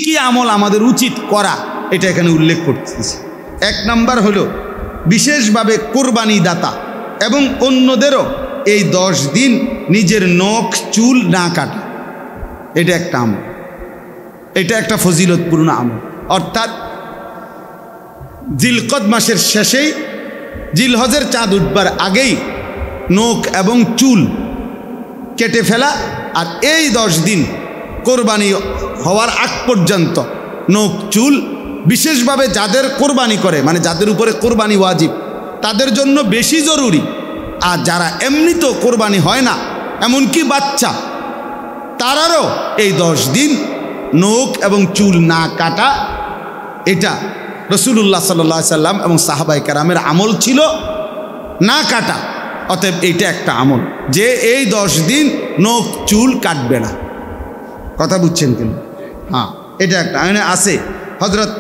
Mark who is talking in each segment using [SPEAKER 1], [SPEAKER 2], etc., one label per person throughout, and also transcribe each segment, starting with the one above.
[SPEAKER 1] কি আমল আমাদের উচিত করা এটা এখানে উল্লেখ করতেছে। 1 নম্বর হলো বিশেষভাবে কোরবানি দাতা এবং অন্যদেরও এই 10 দিন নিজের নখ চুল না কাটা, এটা একটা আমল, এটা একটা ফজিলতপূর্ণ আমল। অর্থাৎ জিলকদ মাসের শেষেই জিলহজের চাঁদ উঠবার আগেই নখ এবং চুল কেটে ফেলা, আর এই 10 দিন কোরবানি হওয়ার আগ পর্যন্ত নখ চুল বিশেষভাবে যাদের কোরবানি করে, মানে যাদের উপরে কোরবানি ওয়াজিব, তাদের জন্য বেশি জরুরি। আর যারা এমনিতেও কোরবানি হয় না, এমনকি বাচ্চা, তারারও এই 10 দিন নখ এবং চুল না কাটা, এটা রাসূলুল্লাহ সাল্লাল্লাহু আলাইহি সাল্লাম এবং সাহাবায়ে কেরামের আমল ছিল না কাটা। অতএব এইটা একটা আমল যে এই 10 দিন নখ চুল কাটবে না। কথা বুঝছেন কেন? হ্যাঁ, এটা একটা আছে। হযরত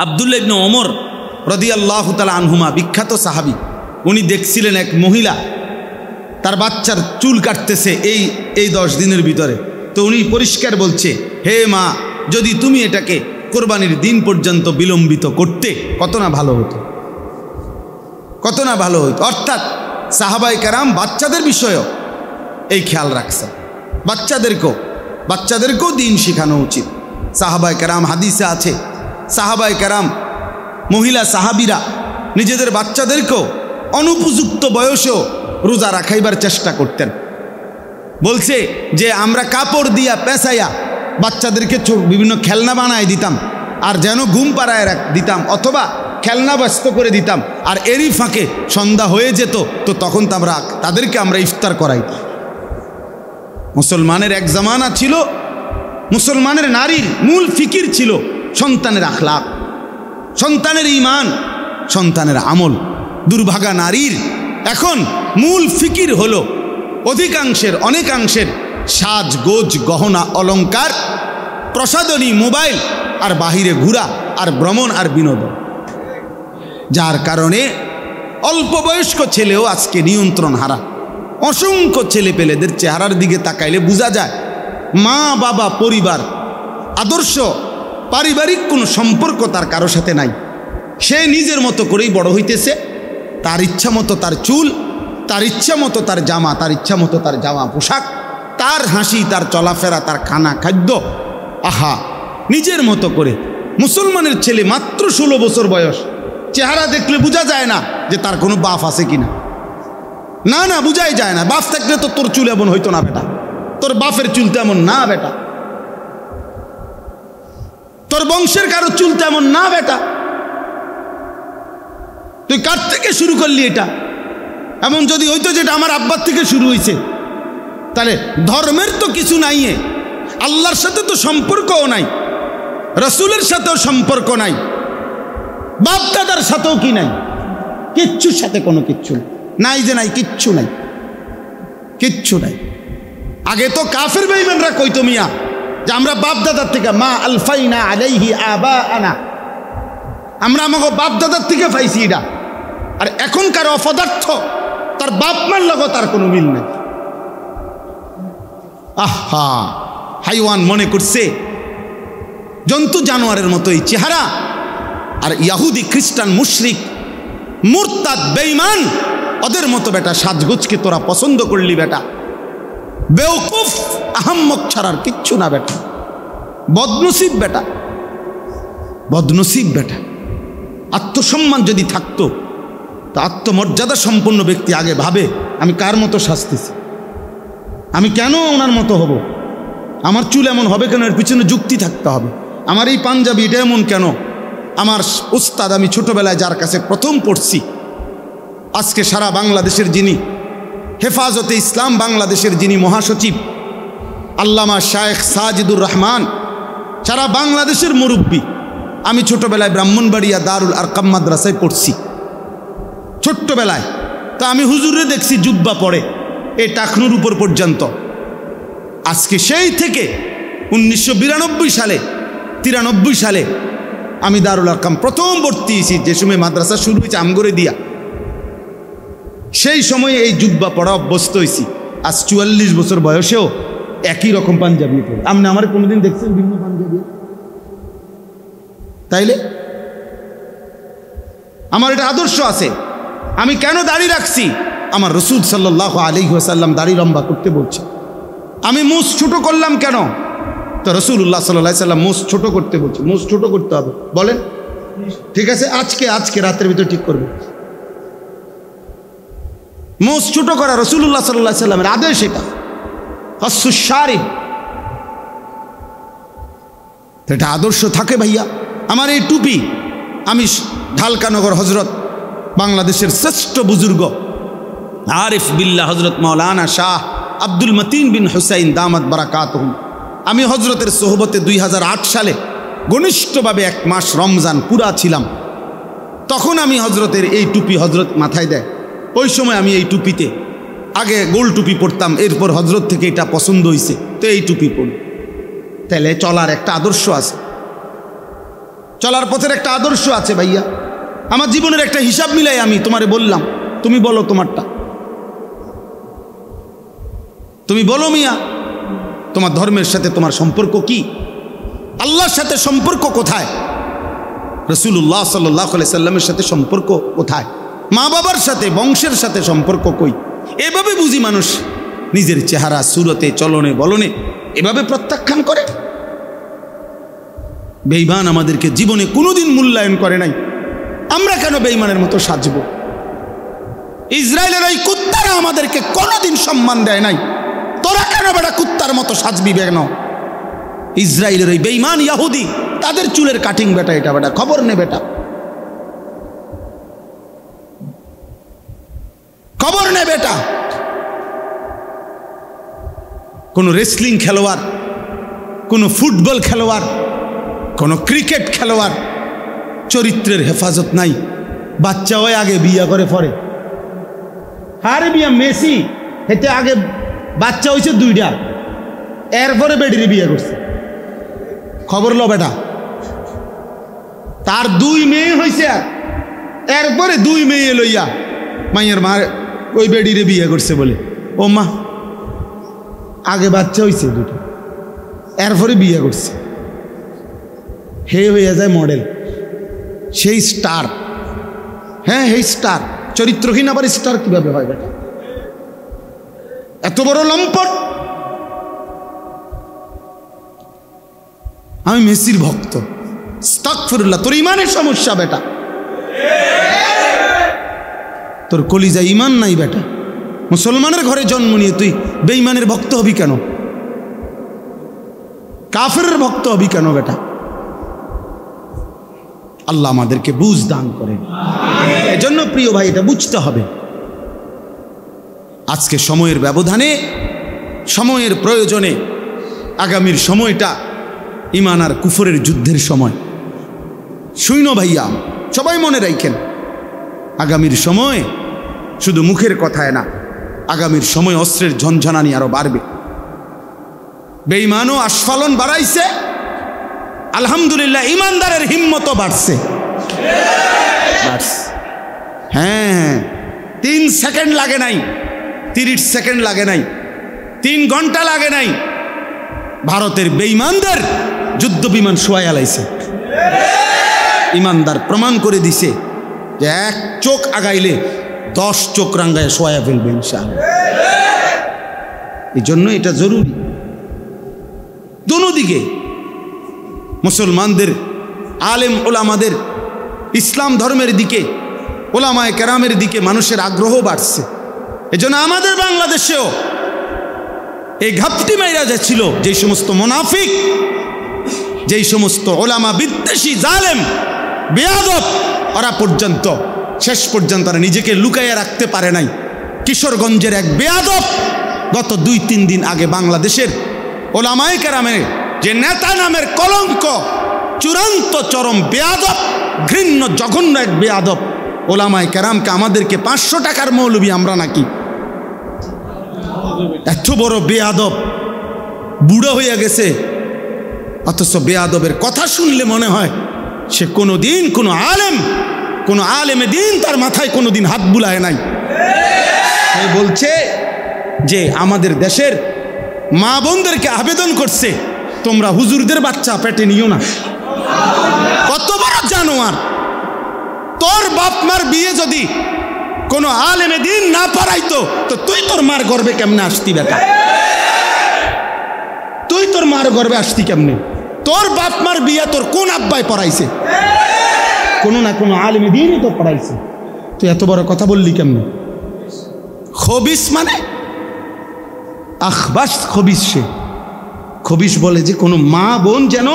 [SPEAKER 1] আব্দুল্লাহ ইবনে ওমর রাদিয়াল্লাহু তাআলা আনহুমা, বিখ্যাত সাহাবী, উনি দেখছিলেন এক মহিলা তার বাচ্চার চুল কাটতেছে এই 10 দিনের ভিতরে। তো উনি পরিষ্কার বলছে, হে মা, যদি তুমি এটাকে কোরবানির দিন পর্যন্ত বিলম্বিত করতে কত না ভালো হতো, কত না ভালো হতো। অর্থাৎ সাহাবায়ে কেরাম বাচ্চাদের বিষয়েও এই খেয়াল রাখছে, বাচ্চাদেরকেও দিন শেখানো উচিত। সাহাবায়ে কেরাম, হাদিসে আছে, সাহাবায়ে কেরাম মহিলা সাহাবীরা নিজেদের বাচ্চাদেরকেও অনুপযুক্ত বয়সেও রোজা রাখাইবার চেষ্টা করতেন। বলছে যে আমরা কাপড় দিয়া পেঁচাইয়া বাচ্চাদেরকে বিভিন্ন খেলনা বানায় দিতাম, আর যেন ঘুম পাড়ায় দিতাম, অথবা খেলনা ব্যস্ত করে দিতাম, আর এরই ফাঁকে সন্ধ্যা হয়ে যেত, তো তখন তাদেরকে আমরা ইফতার করাইতাম। মুসলমানের এক জামানা ছিল, মুসলমানের নারীর মূল ফিকির ছিল সন্তানের আখলাক, সন্তানের ঈমান, সন্তানের আমল। দুর্ভাগা নারীর এখন মূল ফিকির হলো অনেকাংশের সাজগোজ, গহনা অলংকার, প্রসাধনী, মোবাইল, আর বাহিরে ঘোরা, আর ভ্রমণ, আর বিনোদন। যার কারণে অল্প বয়স্ক ছেলেও আজকে নিয়ন্ত্রণ হারা। অসংখ্য ছেলে পেলেদের চেহারার দিকে তাকাইলে বোঝা যায় মা বাবা, পরিবার, আদর্শ, পারিবারিক কোনো সম্পর্ক তার কারো সাথে নাই। সে নিজের মতো করেই বড় হইতেছে, তার ইচ্ছা মতো তার চুল, তার ইচ্ছা মতো তার জামা, তার ইচ্ছা মতো তার জামা পোশাক, তার হাসি, তার চলাফেরা, তার খানা খাদ্য, আহা, নিজের মতো করে। মুসলমানের ছেলে মাত্র 16 বছর বয়স, চেহারা দেখলে বোঝা যায় না যে তার কোনো বাপ আছে কিনা। না, বুঝাই যায় না। বাপ থাকলে তো তোর চুল এমন হইতো না বেটা, তোর বাপের চুল তেমন না বেটা, তোর বংশের কারো চুল তেমন না বেটা, তুই কার থেকে শুরু করলি এটা? এমন যদি হইতো যেটা আমার আব্বার থেকে শুরু হয়েছে, তাহলে ধর্মের তো কিছু নাই, আল্লাহর সাথে তো সম্পর্কও নাই, রসুলের সাথেও সম্পর্ক নাই, বাপ দাদার সাথেও কি নাই, কিচ্ছুর সাথে কোনো কিচ্ছু নাই, যে নাই, কিচ্ছু নাই, কিচ্ছু নাই। আগে তো কাফের বেঈমানরা কইতো মিয়া যে আমরা বাপ দাদার থেকে, মা আলফাইনা আলাইহি আবাআনা, আমরা আমাকে বাপ দাদার থেকে পাইছি এটা। আর এখনকার অপদার্থ তার বাপ মার লগো তার কোনো মিল নেই। আহা, হাইওয়ান মনে করছে জন্তু জানোয়ারের মতো এই চেহারা। আর ইহুদি, খ্রিস্টান, মুশরিক, মুরতাদ, বেঈমান, ওদের মতো বেটা সাজগোজকে তোরা পছন্দ করলি বেটা। বেওকুফ, আহাম্মক ছাড়ার কিচ্ছু না বেটা, বদনসিব বেটা, বদনসিব বেটা। আত্মসম্মান যদি থাকতো, তো আত্মমর্যাদা সম্পন্ন ব্যক্তি আগে ভাবে আমি কার মতো সাজতেছি, আমি কেন ওনার মতো হব, আমার চুল এমন হবে কেন, এর পিছনে যুক্তি থাকতে হবে, আমার এই পাঞ্জাবি এটা এমন কেন, আমার উস্তাদ, আমি ছোটবেলায় যার কাছে প্রথম পড়ছি, আজকে সারা বাংলাদেশের যিনি হেফাজতে ইসলাম বাংলাদেশের যিনি মহাসচিব, আল্লামা শায়েখ সাজিদুর রহমান, সারা বাংলাদেশের মুরব্বী। আমি ছোটবেলায় ব্রাহ্মণবাড়িয়া দারুল আরকাম মাদ্রাসায় পড়ছি ছোট্টবেলায়। তা আমি হুজুরে দেখছি জুব্বা পরে এই টাকনুর উপর পর্যন্ত। আজকে সেই থেকে 1992 সালে 93 সালে আমি দারুল আরকাম প্রথম ভর্তি হয়েছি, যে সময় মাদ্রাসা শুরু হয়েছে আমগরে দিয়া, সেই সময়ে এই জুব্বা পড়া অভ্যস্ত হয়েছি। আজ 44 বছর বয়সেও একই রকম পাঞ্জাবি পরে। আপনি আমার কোনোদিন দেখছেন ভিন্ন পাঞ্জাবি? তাইলে আমার এটা আদর্শ আছে। আমি কেন দাড়ি রাখছি? আমার রসুল সাল্লাল্লাহু আলাইহি ওয়াসাল্লাম দাড়ি লম্বা করতে বলছে। আমি মুছ ছোট করলাম কেন? তো রাসূলুল্লাহ সাল্লাল্লাহু আলাইহি ওয়াসাল্লাম মুছ ছোট করতে বলছে। মুছ ছোট করতে হবে, বলেন ঠিক আছে? আজকে রাতের ভিতর ঠিক করবে। মুছ ছোট করা রাসূলুল্লাহ সাল্লাল্লাহু আলাইহি ওয়াসাল্লামের আদেশ, এটা কাসসুশ শারিব। এটা আদর্শ থাকে ভাইয়া। আমার এই টুপি, আমি ঢালকানগর হজরত বাংলাদেশের শ্রেষ্ঠ বুজুর্গ আরিফ বিল্লাহ হজরত মাওলানা শাহ আব্দুল মতিন বিন হুসাইন দামাত বারাকাতুহুম, আমি হজরতের সোহবতে 2008 সালে ঘনিষ্ঠভাবে 1 মাস রমজান পুরা ছিলাম। তখন আমি হজরতের এই টুপি হজরত মাথায় দেয়। ওই সময় আমি এই টুপিতে আগে গোল টুপি পরতাম, এরপর হজরত থেকে এটা পছন্দ হয়েছে, তো এই টুপি পরি। তাহলে চলার একটা আদর্শ আছে, চলার পথের একটা আদর্শ আছে ভাইয়া। আমার জীবনের একটা হিসাব মিলাই আমি তোমারে বললাম, তুমি বলো তোমারটা। তুমি বলো মিয়া, তোমার ধর্মের সাথে তোমার সম্পর্ক কি? আল্লাহর সাথে সম্পর্ক কোথায়? রাসূলুল্লাহ সাল্লাল্লাহু আলাইহি সাল্লামের সাথে সম্পর্ক কোথায়? মা বাবার সাথে, বংশের সাথে সম্পর্ক কই? এভাবে বুঝি মানুষ নিজের চেহারা, সুরতে, চলনে, বলনে এভাবে প্রত্যাখ্যান করে। বেঈমান আমাদেরকে জীবনে কোনোদিন মূল্যায়ন করে নাই। আমরা কেন বেঈমানের মতো সাজব? ইসরায়েলের ওই কুত্তারা আমাদেরকে কোনোদিন সম্মান দেয় নাই। তোরা কেন বেটা কুত্তার মতো সাজবি কেন? ইসরায়েলের ওই বেঈমান ইহুদি, তাদের চুলের কাটিং বেটা, এটা বেটা খবর নে বেটা, খবর নে বেটা। কোনো রেসলিং খেলোয়াড়, কোনো ফুটবল খেলোয়াড়, কোনো ক্রিকেট খেলোয়াড় চরিত্রের হেফাজত নাই। বাচ্চা হয় আগে বিয়া করে পরে। আরে বিয়া মেসি হেতে আগে বাচ্চা হয়েছে 2টা, এরপরে বেডিরে বিয়ে করছে। খবর লো বেটা, তার 2 মেয়ে হয়েছে, আর এরপরে 2 মেয়ে লইয়া মাইয়ের মা ওই বেডিরে বিয়ে করছে বলে। ও মা, আগে বাচ্চা হয়েছে 2টা, এরপরে বিয়ে করছে। হে হয়ে যায় মডেল, সেই স্টার। হ্যাঁ, এই স্টার। চরিত্রহীন আবার স্টার কিভাবে হয় বেটা? এত বড় লম্পট। আমি মেসির ভক্ত। আস্তাগফিরুল্লাহ, তোর ইমানের সমস্যা বেটা, তোর কলিজা ইমান নাই বেটা। মুসলমানের ঘরে জন্ম নিয়ে তুই বেঈমানের ভক্ত হবি কেন? কাফেরের ভক্ত হবি কেন বেটা? আল্লাহ আমাদেরকে বুঝ দান করেন। এজন্য প্রিয় ভাই, এটা বুঝতে হবে। আজকে সময়ের ব্যবধানে, সময়ের প্রয়োজনে, আগামীর সময়টা ঈমান আর কুফরের যুদ্ধের সময়। শুইন ভাইয়া, সবাই মনে রাখেন, আগামীর সময় শুধু মুখের কথায় না, আগামীর সময় অস্ত্রের ঝনঝনানি আরো বাড়বে। বেঈমানও আস্ফালন বাড়াইছে, আলহামদুলিল্লাহ ইমানদারের হিম্মতও বাড়ছে। হ্যাঁ, 3 সেকেন্ড লাগে নাই, 30 সেকেন্ড লাগে নাই, 3 ঘন্টা লাগে নাই, ভারতের বেঈমানদের যুদ্ধ বিমান শোয়াই আলাইছে। ইমানদার প্রমাণ করে দিছে যে 1 চোখ আগাইলে 10 চোখ রাঙ্গায় শোয়া ফেলবে ইনশাআল্লাহ। এই জন্য এটা জরুরি দুদিকে। মুসলমানদের, আলেম ওলামাদের ইসলাম ধর্মের দিকে, ওলামায়ে কেরামের দিকে মানুষের আগ্রহ বাড়ছে। এজন্য আমাদের বাংলাদেশেও এই ঘাপটি মাইরা যাচ্ছিল যেই সমস্ত মুনাফিক, যেই সমস্ত ওলামা বিদ্বেষী জালেম বেয়াদব, ওরা পর্যন্ত শেষ পর্যন্ত ওরা নিজেকে লুকাইয়া রাখতে পারে নাই। কিশোরগঞ্জের এক বেয়াদব গত 2-3 দিন আগে বাংলাদেশের ওলামায়ে কেরামের যে নেতা নামের কলঙ্ক, চূড়ান্ত চরম বেয়াদব, ঘৃণ্য জঘন্য এক বেয়াদব, ওলামায়ে কেরামকে আমাদেরকে 500 টাকার মৌলবি আমরা নাকি। এত বড় বেয়াদব, বুড়ো হইয়া গেছে, অথচ বেয়াদবের কথা শুনলে মনে হয় সে কোনোদিন কোনো আলেমে দিন তার মাথায় কোনোদিন হাত বুলায় নাই। সে বলছে যে আমাদের দেশের মা বোনদেরকে আবেদন করছে, তোমরা হুজুরদের বাচ্চা পেটে নিও না। কত বড় জানোয়ার! তোর বাপ মার বিয়ে যদি কোনো আলেমে দিন না পড়াইতো তো তুই তোর মার গর্বে কেমনে আসতি বেটা? তুই তোর মার গর্বে আসতি কেমনে? তোর বাপ মার বিয়ে তোর কোন আব্বাই পড়াইছে? কোনো না কোনো আলেমে দিনই তো পড়াইছে। তুই এত বড় কথা বললি কেমনে? খবিস মানে আখবাস খবিস। সে খবিস বলে যে কোনো মা বোন যেন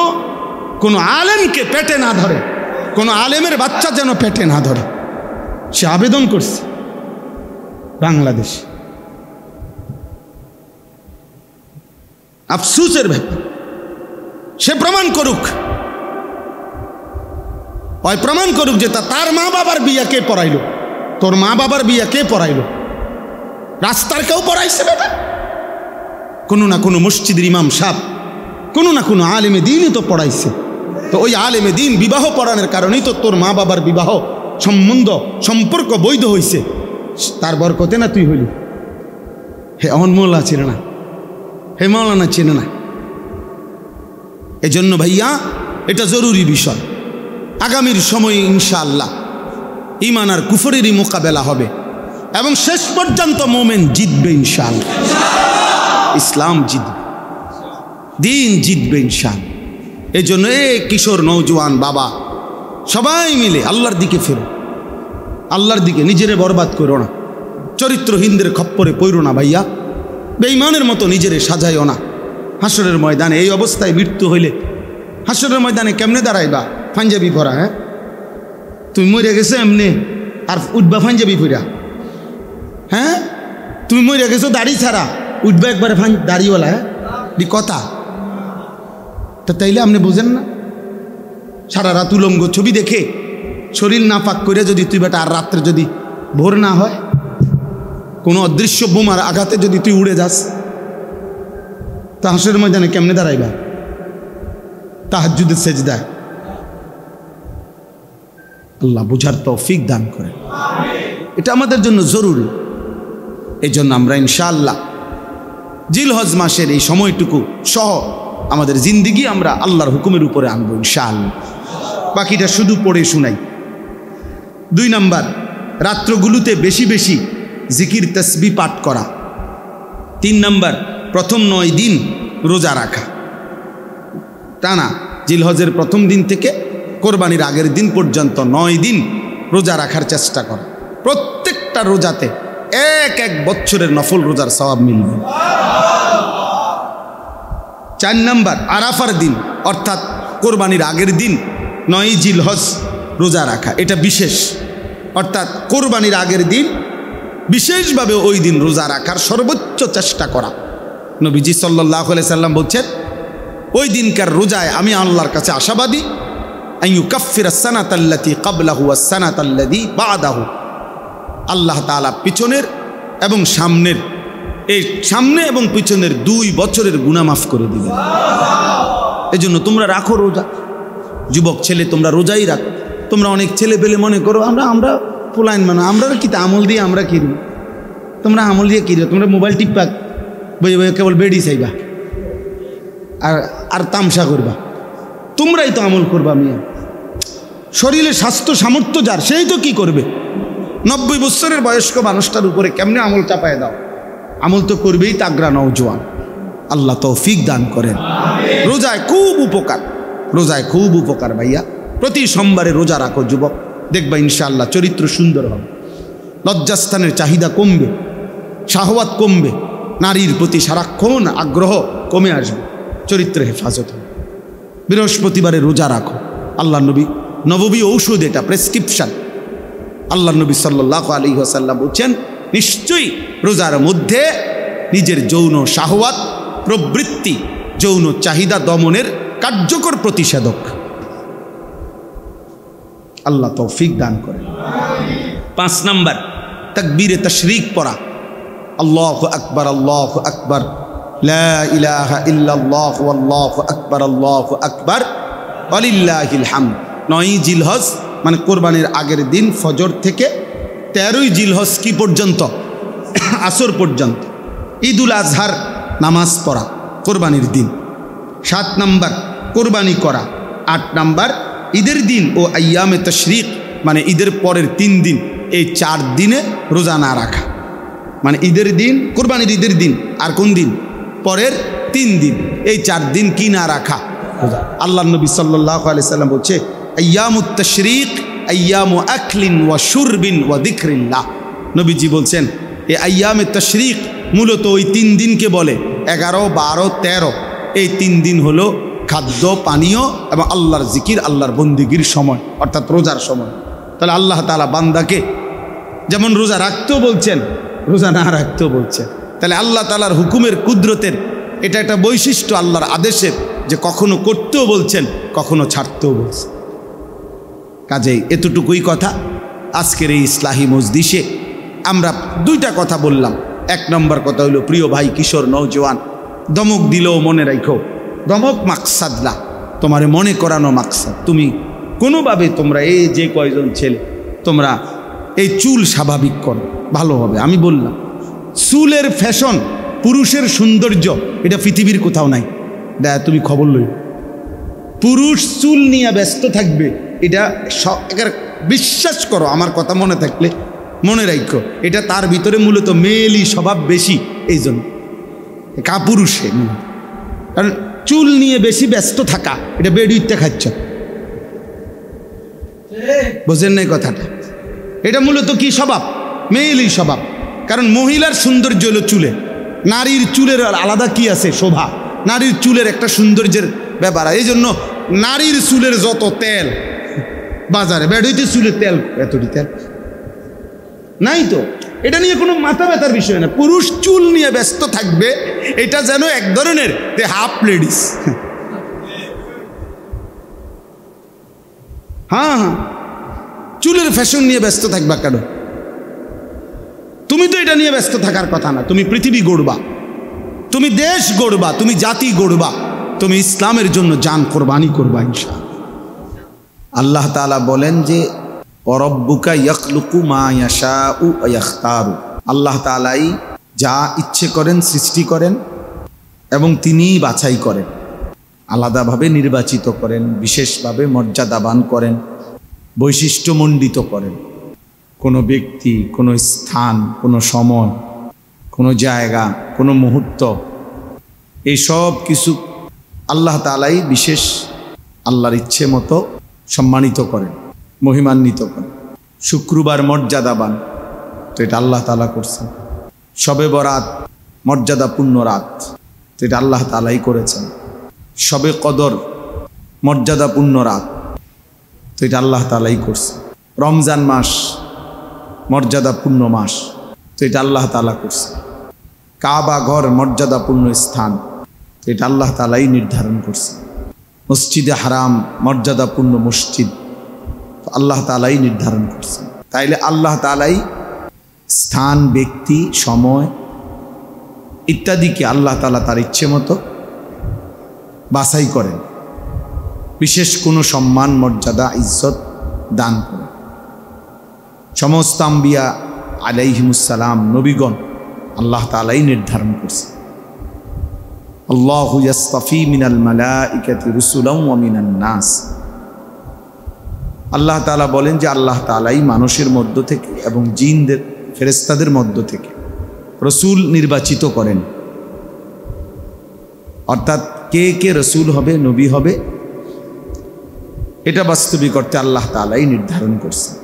[SPEAKER 1] কোনো আলেমকে পেটে না ধরে, কোনো আলেমের বাচ্চা যেন পেটে না ধরে। সে আবেদন করছে বাংলাদেশ। আফসোসের ব্যাপার। সে প্রমাণ করুক, ওই প্রমাণ করুক যে তার মা বাবার বিয়া কে পড়াইলো। তোর মা বাবার বিয়া কে পড়াইলো? রাস্তার কেউ পড়াইছে বেটা? কোনো না কোনো মসজিদের ইমাম সাহেব, কোনো না কোনো আলেমে দিনই তো পড়াইছে। তো ওই আলেমে দিন বিবাহ পড়ানোর কারণেই তো তোর মা বাবার বিবাহ সম্বন্ধ সম্পর্ক বৈধ হইছে। তার বরকতে না তুই হইলি। হে অনমোলা চেনে না, হে মৌলানা চেনে না। এজন্য ভাইয়া এটা জরুরি বিষয়। আগামীর সময়ে ইনশাআল্লাহ ঈমান আর কুফরেরই মোকাবেলা হবে এবং শেষ পর্যন্ত মোমেন জিতবে ইনশাআল্লাহ। ইসলাম জিতবে, দিন জিতবে ইনশাআল্লাহ। এই জন্য কিশোর নওজোয়ান বাবা সবাই মিলে আল্লাহর দিকে ফেরো, আল্লাহর দিকে। নিজেরে বরবাদ করো না, চরিত্রহীনদের খপ্পরে পড়ো না ভাইয়া, বেঈমানের মতো নিজেরে সাজাইও না। হাসরের ময়দানে এই অবস্থায় মৃত্যু হইলে হাসরের ময়দানে কেমনে দাঁড়াইবা? পাঞ্জাবি পরা, হ্যাঁ? তুমি মরে গেছো এমনি আর উঠবা পাঞ্জাবি পরা? হ্যাঁ, তুমি মরে গেছো দাড়ি ছাড়া, উঠবা একবারে দাড়িওয়ালা, হ্যাঁ? দি কথা তা তাইলে আপনি বুঝেন না? সারা রাত উলঙ্গ ছবি দেখে শরীর না পাক করে যদি তুই বেটা আর রাত্রে যদি ভোর না হয়, কোনো অদৃশ্য বোমার আঘাতে যদি তুই উড়ে যাস, তা হাসরের ময়দানে কেমনে দাঁড়াইবা? তাহাজ্জুদের সেজদায়। আল্লাহ বুঝার তৌফিক দান করে। এটা আমাদের জন্য জরুরি। এই জন্য আমরা ইনশাআল্লাহ জিলহজ মাসের এই সময়টুকু সহ আমাদের জিন্দিগি আমরা আল্লাহর হুকুমের উপরে আনবো ইনশাআল্লাহ। বাকিটা শুধু পড়ে শুনাই। 2 নাম্বার, রাত্রগুলোতে বেশি বেশি জিকির তসবিহ পাঠ করা। 3 নাম্বার, প্রথম 9 দিন রোজা রাখা টানা। জিলহজের প্রথম দিন থেকে কোরবানির আগের দিন পর্যন্ত 9 দিন রোজা রাখার চেষ্টা করা। প্রত্যেকটা রোজাতে এক বছরের নফল রোজার সওয়াব মিলবে। 4 নাম্বার, আরাফার দিন অর্থাৎ কোরবানির আগের দিন 9 জিলহজ রোজা রাখা। এটা বিশেষ, অর্থাৎ কোরবানির আগের দিন বিশেষভাবে ওই দিন রোজা রাখার সর্বোচ্চ চেষ্টা করা। নবীজি সাল্লাল্লাহু আলাইহি সাল্লাম বলছেন, ওই দিনকার রোজায় আমি আল্লাহর কাছে আশাবাদী, আইয়ুকাফিরাস সানাতাল্লাতী ক্বাবলাহু ওয়াস সানাতাল্লাতী বা'দাহু। আল্লাহ তাআলা পিছনের এবং সামনের, এই সামনে এবং পিছনের 2 বছরের গুনাহ মাফ করে দিবেন। এজন্য তোমরা রাখো রোজা। যুবক ছেলে তোমরা রোজাই রাখো। তোমরা অনেক ছেলে পেলে মনে করো আমরা পোলাইন মানে আমরা কি আমল দিয়ে আমরা কিনি। তোমরা আমল দিয়ে কিনো, তোমরা মোবাইল টিপা বই বই কেবল বেডি চাইবা আর তামসা করবা। তোমরাই তো আমল করবা মিয়া। শরীরে স্বাস্থ্য সামর্থ্য যার, সেই তো কি করবে? 90 বছরের বয়স্ক মানুষটার উপরে কেমনে আমল চাপায় দাও? আমল তো করবেই তাগড়া নওজোয়ান। আল্লাহ তৌফিক দান করেন। রোজায় খুব উপকার, রোজায় খুব উপকার ভাইয়া। প্রতি সোমবারে রোজা রাখো যুবক, দেখবা ইনশাআল্লাহ চরিত্র সুন্দর হবে, লজ্জাস্থানের চাহিদা কমবে, শাহওয়াত কমবে, নারীর প্রতি সারাক্ষণ আগ্রহ কমে আসবে, চরিত্র হেফাজত হবে। বৃহস্পতিবারে রোজা রাখো। আল্লাহ নবী নববী ঔষধ, এটা প্রেসক্রিপশন। আল্লাহ নবী সাল্লাল্লাহু আলাইহি ওয়াসাল্লাম বলছেন, নিশ্চয়ই রোজার মধ্যে নিজের যৌন শাহওয়াত প্রবৃত্তি, যৌন চাহিদা দমনের কার্যকর প্রতিষেধক। আল্লাহ তৌফিক দান করেন। 5 নাম্বার, তাকবীরে তাশরিক পড়া। আল্লাহু আকবার, আল্লাহু আকবার, লা ইলাহা ইল্লাল্লাহু আল্লাহু আকবার, আল্লাহু আকবার, ওয়ালিল্লাহিল হামদ। 9 জিলহজ মানে কোরবানির আগের দিন ফজর থেকে 13 জিলহজ কি পর্যন্ত? আসর পর্যন্ত। ঈদুল আজহার নামাজ পড়া কোরবানির দিন, 7 নাম্বার কোরবানি করা, 8 নাম্বার ঈদের দিন ও আইয়ামে তশরিক মানে ঈদের পরের 3 দিন, এই 4 দিনে রোজা না রাখা। মানে ঈদের দিন, কোরবানির ঈদের দিন, আর কোন দিন? পরের 3 দিন, এই 4 দিন কি না রাখা? রোজা। আল্লাহ নবী সাল্লাল্লাহু আলাইহি সাল্লাম বলছে আইয়ামুত তশরিক আইয়ামু আকলিন ওয়া শুরবিন ওয়া যিকরিল্লাহ। নবীজি বলছেন এই আইয়ামে তশরিক মূলত ওই 3 দিনকে বলে, 11, 12, 13, এই 3 দিন হলো খাদ্য পানীয় এবং আল্লাহর জিকির, আল্লাহর বন্দিগির সময়, অর্থাৎ রোজার সময়। তাহলে আল্লাহ তাআলা বান্দাকে যেমন রোজা রাখতেও বলছেন, রোজা না রাখতেও বলছেন। তাহলে আল্লাহ তাআলার হুকুমের কুদরতের এটা একটা বৈশিষ্ট্য, আল্লাহর আদেশের, যে কখনো করতেও বলছেন, কখনো ছাড়তেও বলছেন। কাজেই এতটুকুই কথা। আজকের এই ইসলাহি মজলিসে আমরা 2টা কথা বললাম। 1 নম্বর কথা হলো, প্রিয় ভাই কিশোর নওজোয়ান, দমক দিলেও মনে রাখো, দমক মাকসাদ না, তোমারে মনে করানো মাকসাদ। তুমি কোনোভাবে তোমরা এই যে কয়জন ছেলে তোমরা এই চুল স্বাভাবিক করো, ভালো হবে। আমি বললাম চুলের ফ্যাশন, পুরুষের সৌন্দর্য, এটা পৃথিবীর কোথাও নাই। তুমি খবর লই, পুরুষ চুল নিয়ে ব্যস্ত থাকবে, এটা বিশ্বাস করো, আমার কথা মনে থাকলে মনে রাখো, এটা তার ভিতরে মূলত মেয়েলি স্বভাব বেশি, এই জন্য কাপুরুষে। কারণ চুল নিয়ে বেশি ব্যস্ত থাকা, এটা বেডুইটটা খাচ্ছ, বোঝেন নাই কথাটা? এটা মূলত কি স্বভাব? মেয়েলি স্বভাব। কারণ মহিলার সৌন্দর্য হলো চুলে, নারীর চুলের আলাদা কি আছে? শোভা। নারীর চুলের একটা সৌন্দর্যের ব্যাপার। এই জন্য নারীর চুলের যত তেল বাজারে, বেডুইতে চুলের তেল এতটি তেল নাই তো, এটা নিয়ে কোনো মাথা ব্যথার বিষয় না। পুরুষ চুল নিয়ে ব্যস্ত থাকবে, এটা যেন এক ধরনের হাফ লেডিস। হ্যাঁ, চুলের ফ্যাশন নিয়ে ব্যস্ত থাকবা কেন? তুমি তো এটা নিয়ে ব্যস্ত থাকার কথা না। তুমি পৃথিবী গড়বা, তুমি দেশ গড়বা, তুমি জাতি গড়বা, তুমি ইসলামের জন্য জান কোরবানি করবা ইনশাআল্লাহ। আল্লাহ তাআলা বলেন যে ওয়ারাব্বুকা ইয়াখলুকু মা ইয়াশাউ ওয়া ইয়াখতারু। আল্লাহ তাআলাই যা ইচ্ছে করেন সৃষ্টি করেন এবং তিনিই বাছাই করেন, আলাদাভাবে নির্বাচিত করেন, বিশেষভাবে মর্যাদাবান করেন, বৈশিষ্ট্যমণ্ডিত করেন। কোনো ব্যক্তি, কোনো স্থান, কোনো সময়, কোনো জায়গা, কোনো মুহূর্ত, এই সব কিছু আল্লাহ তাআলাই বিশেষ আল্লাহর ইচ্ছে মতো সম্মানিত করেন, মহিমান্বিত করেন। শুক্রবার মর্যাদাবান, তো এটা আল্লাহ তাআলা করছেন। শবে বরাত মর্যাদাপূর্ণ রাত, তো এটা আল্লাহ তাআলাই করেছেন। শবে কদর মর্যাদাপূর্ণ রাত, তো এটা আল্লাহ তাআলাই করছেন। রমজান মাস মর্যাদাপূর্ণ মাস, তো এটা আল্লাহ তাআলা করছেন। কাবা ঘর মর্যাদাপূর্ণ স্থান, তো এটা আল্লাহ তাআলাই নির্ধারণ করছেন। মসজিদে হারাম মর্যাদাপূর্ণ মসজিদ, তো আল্লাহ তাআলাই নির্ধারণ করছেন। তাইলে আল্লাহ তাআলাই স্থান, ব্যক্তি, সময় ইত্যাদিকে আল্লাহ তাআলা তার ইচ্ছে মতো বাছাই করেন, বিশেষ কোনো সম্মান, মর্যাদা, ইজ্জত দান করেন। সমস্ত আম্বিয়া আলাইহিমুসসালাম, নবীগণ আল্লাহ তাআলাই নির্ধারণ করছেন। আল্লাহু ইয়াসতাফি মিনাল মালাইকাতি রুসুলান ওয়া মিনান নাস। আল্লাহ তাআলা বলেন যে আল্লাহ তাআলাই মানুষের মধ্য থেকে এবং জিনদের, ফেরেশতাদের মধ্য থেকে রসুল নির্বাচিত করেন। অর্থাৎ কে কে রসুল হবে, নবী হবে, এটা বাস্তবিক অর্থে আল্লাহ তাআলাই নির্ধারণ করছেন।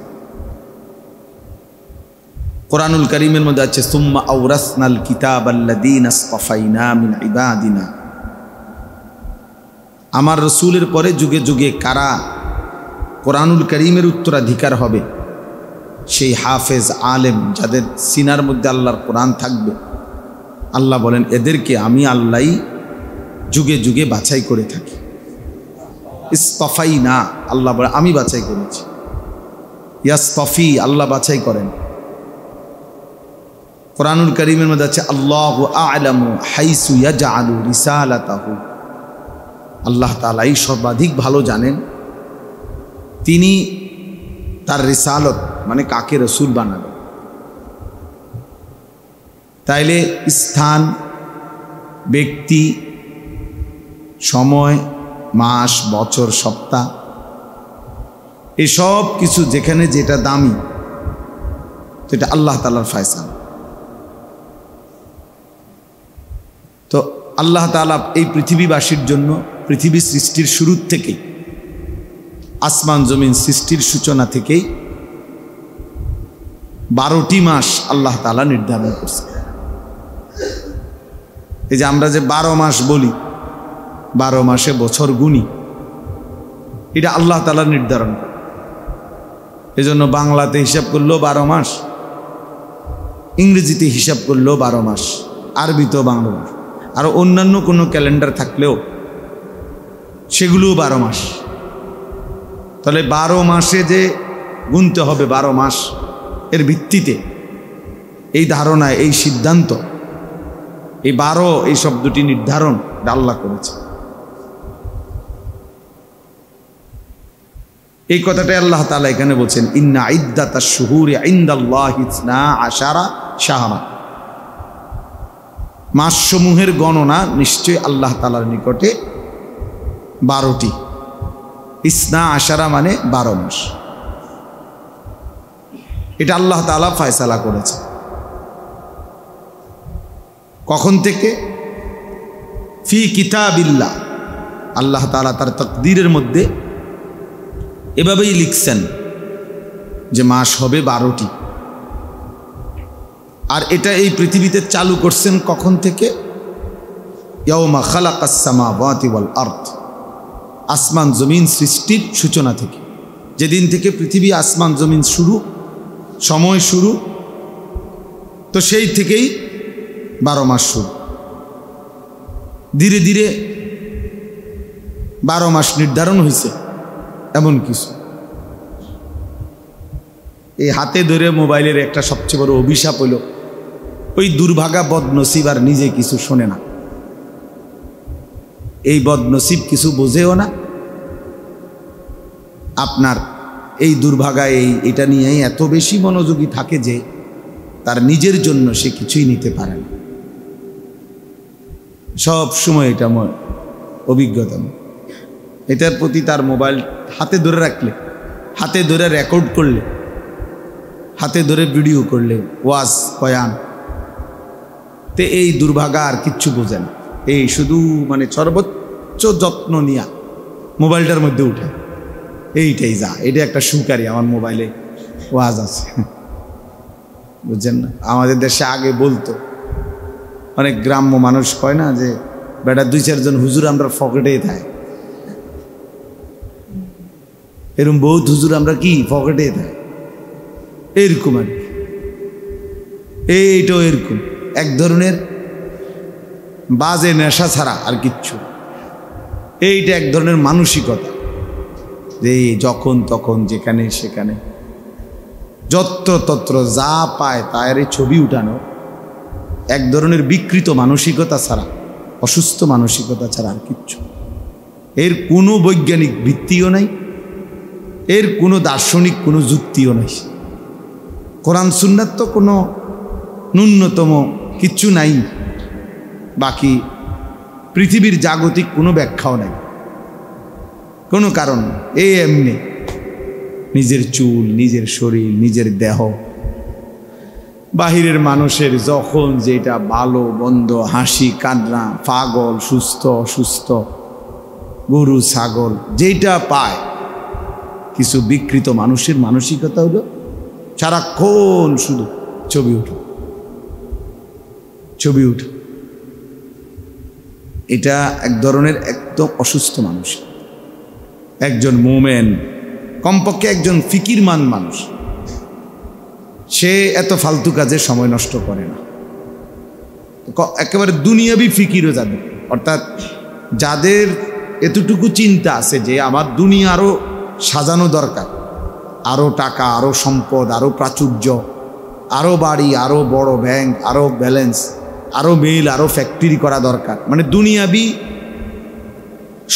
[SPEAKER 1] কোরআনুল কারীমের মধ্যে আছে সুম্মা আওরাসনাল কিতাবাল্লাযীনা আসতাফাইনা মিন ইবাদিনা। আমার রসুলের পরে যুগে যুগে কারা কোরআনুল কারীমের উত্তরাধিকার হবে, সেই হাফেজ, আলেম, যাদের সিনার মধ্যে আল্লাহর কোরআন থাকবে, আল্লাহ বলেন এদেরকে আমি আল্লাহই যুগে যুগে বাছাই করে থাকি। ইসতাফাইনা, আল্লাহ বলে আমি বাছাই করেছি। ইয়াসতাফি, আল্লাহ বাছাই করেন। কোরআনুল কারীমের মধ্যে আছে আল্লাহু আ'লামু হাইসু ইয়াজআলু রিসালাতাহু। আল্লাহ তাআলাই সর্বাধিক ভালো জানেন তিনি তার রিসালত মানে কাকে রসুল বানাবেন। তাইলে স্থান, ব্যক্তি, সময়, মাস, বছর, সপ্তাহ, এসব কিছু যেখানে যেটা দামি, তো এটা আল্লাহ তাআলার ফয়সালা। তো আল্লাহ তাআলা এই পৃথিবীবাসীর জন্য পৃথিবী সৃষ্টির শুরুর থেকেই, আসমান জমিন সৃষ্টির সূচনা থেকেই 12টি মাস আল্লাহ তাআলা নির্ধারণ করছে। এই যে আমরা যে 12 মাস বলি, 12 মাসে বছর গুনি, এটা আল্লাহ তাআলা নির্ধারণ করে। এই জন্য বাংলাতে হিসাব করলেও 12 মাস, ইংরেজিতে হিসাব করলেও 12 মাস, আরবিতেও 12 মাস, আর অন্যান্য কোনো ক্যালেন্ডার থাকলেও সেগুলোও 12 মাস। তাহলে 12 মাসে যে গুনতে হবে 12 মাস, এর ভিত্তিতে এই ধারণা, এই সিদ্ধান্ত, এই 12 এই শব্দটি নির্ধারণ আল্লাহ করেছে। এই কথাটাই আল্লাহ তাআলা এখানে বলছেন, ইন্না ইদ্দাতাশ শুহুরি ইনদাল্লাহি 12 শাহরা। মাসসমূহের গণনা নিশ্চয় আল্লাহ তাআলার নিকটে 12টি। 12 মানে 12 মাস। এটা আল্লাহ তাআলা ফয়সালা করেছে। কখন থেকে? ফি কিতাবিল্লাহ। আল্লাহ তাআলা তার তাকদীরের মধ্যে এভাবেই লিখছেন যে মাস হবে 12টি। আর এটা এই পৃথিবীতে চালু করছেন কখন থেকে? ইয়াউমা খালাকাস সামাওয়াতি ওয়াল আরদ। আসমান জমিন সৃষ্টির সূচনা থেকে, যেদিন থেকে পৃথিবী আসমান জমিন শুরু, সময় শুরু, তো সেই থেকেই 12 মাস শুরু। ধীরে ধীরে 12 মাস নির্ধারণ হয়েছে। এমন কিছু এই হাতে ধরে মোবাইলের একটা সবচেয়ে বড় অভিশাপ হইল, ওই দুর্ভাগা বদনসিব আর নিজে কিছু শোনে না। এই বদনসিব কিছু বোঝেও না। আপনার এই দুর্ভাগা এটা নিয়েই এত বেশি মনোযোগী থাকে যে তার নিজের জন্য সে কিছুই নিতে পারে না। সব সময় এটা অভিজ্ঞতা। এটার প্রতি তার মোবাইল হাতে ধরে রাখলে, হাতে ধরে রেকর্ড করলে, হাতে ধরে ভিডিও করলে, ওয়াজ বয়ান, তে এই দুর্ভাগা আর কিচ্ছু বোঝে না। এই শুধু মানে সর্বোচ্চ যত্ন নিয়া মোবাইলটার মধ্যে উঠে, এইটাই যা, এটা একটা সুকারি, আমার মোবাইলে ওয়াজ আছে, বুঝছেন না? আমাদের দেশে আগে বলতো, অনেক গ্রাম্য মানুষ কয় না যে বেটা 2-4 জন হুজুর আমরা পকেটেই থাকে, এরকম বহুত হুজুর আমরা কি পকেটেই থাকে, এরকম আর কি। এইটাও এরকম এক ধরনের বাজে নেশা ছাড়া আর কিচ্ছু। এইটা এক ধরনের মানসিকতা যে যখন তখন যেখানে সেখানে যত্রতত্র যা পায় তার ছবি উঠানো, এক ধরনের বিকৃত মানসিকতা ছাড়া, অসুস্থ মানসিকতা ছাড়া আর কিচ্ছু। এর কোনো বৈজ্ঞানিক ভিত্তিও নাই, এর কোনো দার্শনিক কোনো যুক্তিও নাই। কোরআন সুন্নাত তো কোনো ন্যূনতম কিচ্ছু নাই, বাকি পৃথিবীর জাগতিক কোনো ব্যাখ্যাও নাই, কোনো কারণ। এই এমনি নিজের চুল, নিজের শরীর, নিজের দেহ, বাহিরের মানুষের যখন যেটা ভালো মন্দ, হাসি কান্না, পাগল সুস্থ অসুস্থ, গরু ছাগল যেটা পায়, কিছু বিকৃত মানুষের মানসিকতা হলো সারাক্ষণ শুধু ছবি উঠো, ছবি উঠো। এটা এক ধরনের একদম অসুস্থ মানুষ। একজন মোমেন, কমপক্ষে একজন ফিকিরমান মানুষ, সে এত ফালতু কাজে সময় নষ্ট করে না। একেবারে দুনিয়াবি ফিকিরও যাবে, অর্থাৎ যাদের এতটুকু চিন্তা আছে যে আমার দুনিয়া আরও সাজানো দরকার, আরও টাকা, আরও সম্পদ, আরও প্রাচুর্য, আরও বাড়ি, আরও বড় ব্যাংক, আরও ব্যালেন্স, আরও মিল, আরও ফ্যাক্টরি করা দরকার, মানে দুনিয়াবি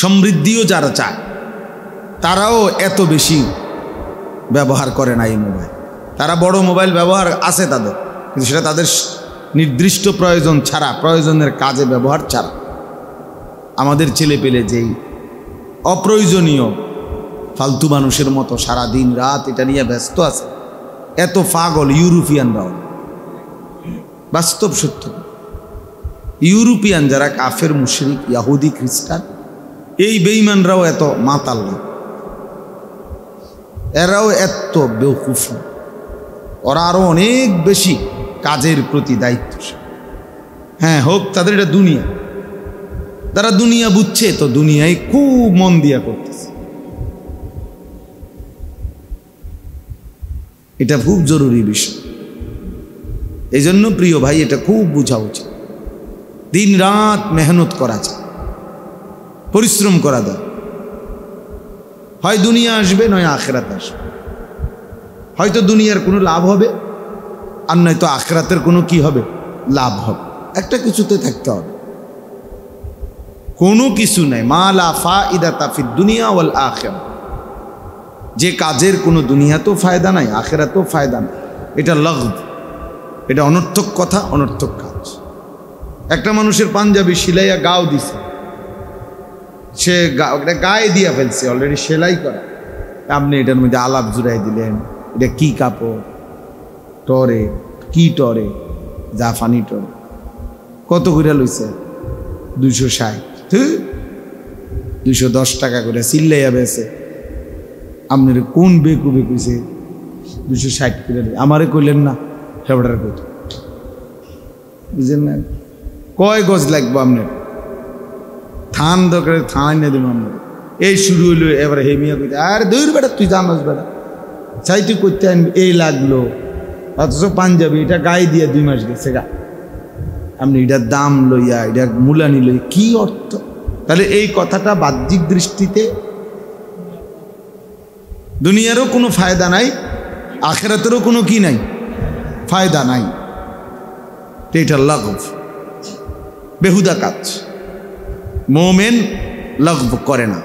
[SPEAKER 1] সমৃদ্ধিও যারা চায় তারাও এত বেশি ব্যবহার করে না এই মোবাইল। তারা বড় মোবাইল ব্যবহার আছে তাদের, কিন্তু সেটা তাদের নির্দিষ্ট প্রয়োজন ছাড়া, প্রয়োজনের কাজে ব্যবহার ছাড়া আমাদের ছেলে পেলে যেই অপ্রয়োজনীয় ফালতু মানুষের মতো সারা দিন রাত এটা নিয়ে ব্যস্ত আছে, এত পাগল ইউরোপিয়ানরাও। বাস্তব সত্য, ইউরোপিয়ান যারা কাফের মুশরিক ইয়াহুদি খ্রিস্টান, এই বেঈমানরাও এত মাতাল না, এরাও এত বেওকুফ না, ওরা আরো অনেক বেশি কাজের প্রতি দায়িত্বশীল। হ্যাঁ, হোক তাদের এটা দুনিয়া, তারা দুনিয়া বুঝছে তো দুনিয়ায় খুব মন দিয়া করতেছে। এটা খুব জরুরি বিষয়। এই জন্য প্রিয় ভাই, এটা খুব বোঝা উচিত। দিন রাত মেহনত করা যায়, পরিশ্রম করা যায়। হয় দুনিয়া আসবে, নয় আখিরাত আসবে। হয়তো দুনিয়ার কোনো লাভ হবে, আর নয়তো আখিরাতের কোনো কি হবে, লাভ হবে। একটা কিছুতে থাকতে হবে, কোনো কিছু নাই মা লা ফাইদাতা ফিদ দুনিয়া ওয়াল আখিরা। যে কাজের কোনো দুনিয়াতেও ফায়দা নাই, আখিরাতেও ফায়দা নাই, এটা লাগব, এটা অনর্থক কথা, অনর্থক কাজ। একটা মানুষের পাঞ্জাবি সিলাইয়া গাও দিছে, সে গায়ে দিয়া ফেলছে, অলরেডি সেলাই করা। আপনি এটার মধ্যে আলাপ জুড়াই দিলেন, এটা কি কাপড়, টরে কি, টরে জাফানি টরে, কত করে লইছে? 260, 210 টাকা করে সিল্লাইয়া বেছে। আপনার কোন বেকু বেকুছে 260 করে? আমারে কইলেন না, ফেবরার কত বুঝলেন না? কয় গজ লাগবো আপনার? থান দরকার, থানায় না দেবো আপনার। এই শুরু হইলো এবারে হেমিয়া কইতে, আর দৌড় বেটা, তুই জানাস বেটা, চাই তুই করতে আনবি, এই লাগলো। অথচ পাঞ্জাবি এটা গায়ে দিয়ে 2 মাস গেছে গা, আপনি এটার দাম লইয়া, এটা মূলানি লই, কি অর্থ? তাহলে এই কথাটা বাহ্যিক দৃষ্টিতে দুনিয়ারও কোনো ফায়দা নাই, আখিরাতেরও কোনো কি নাই, ফায়দা নাই। এটা লাগব, বেহুদা কাজ। মোমেন লাগব করে না।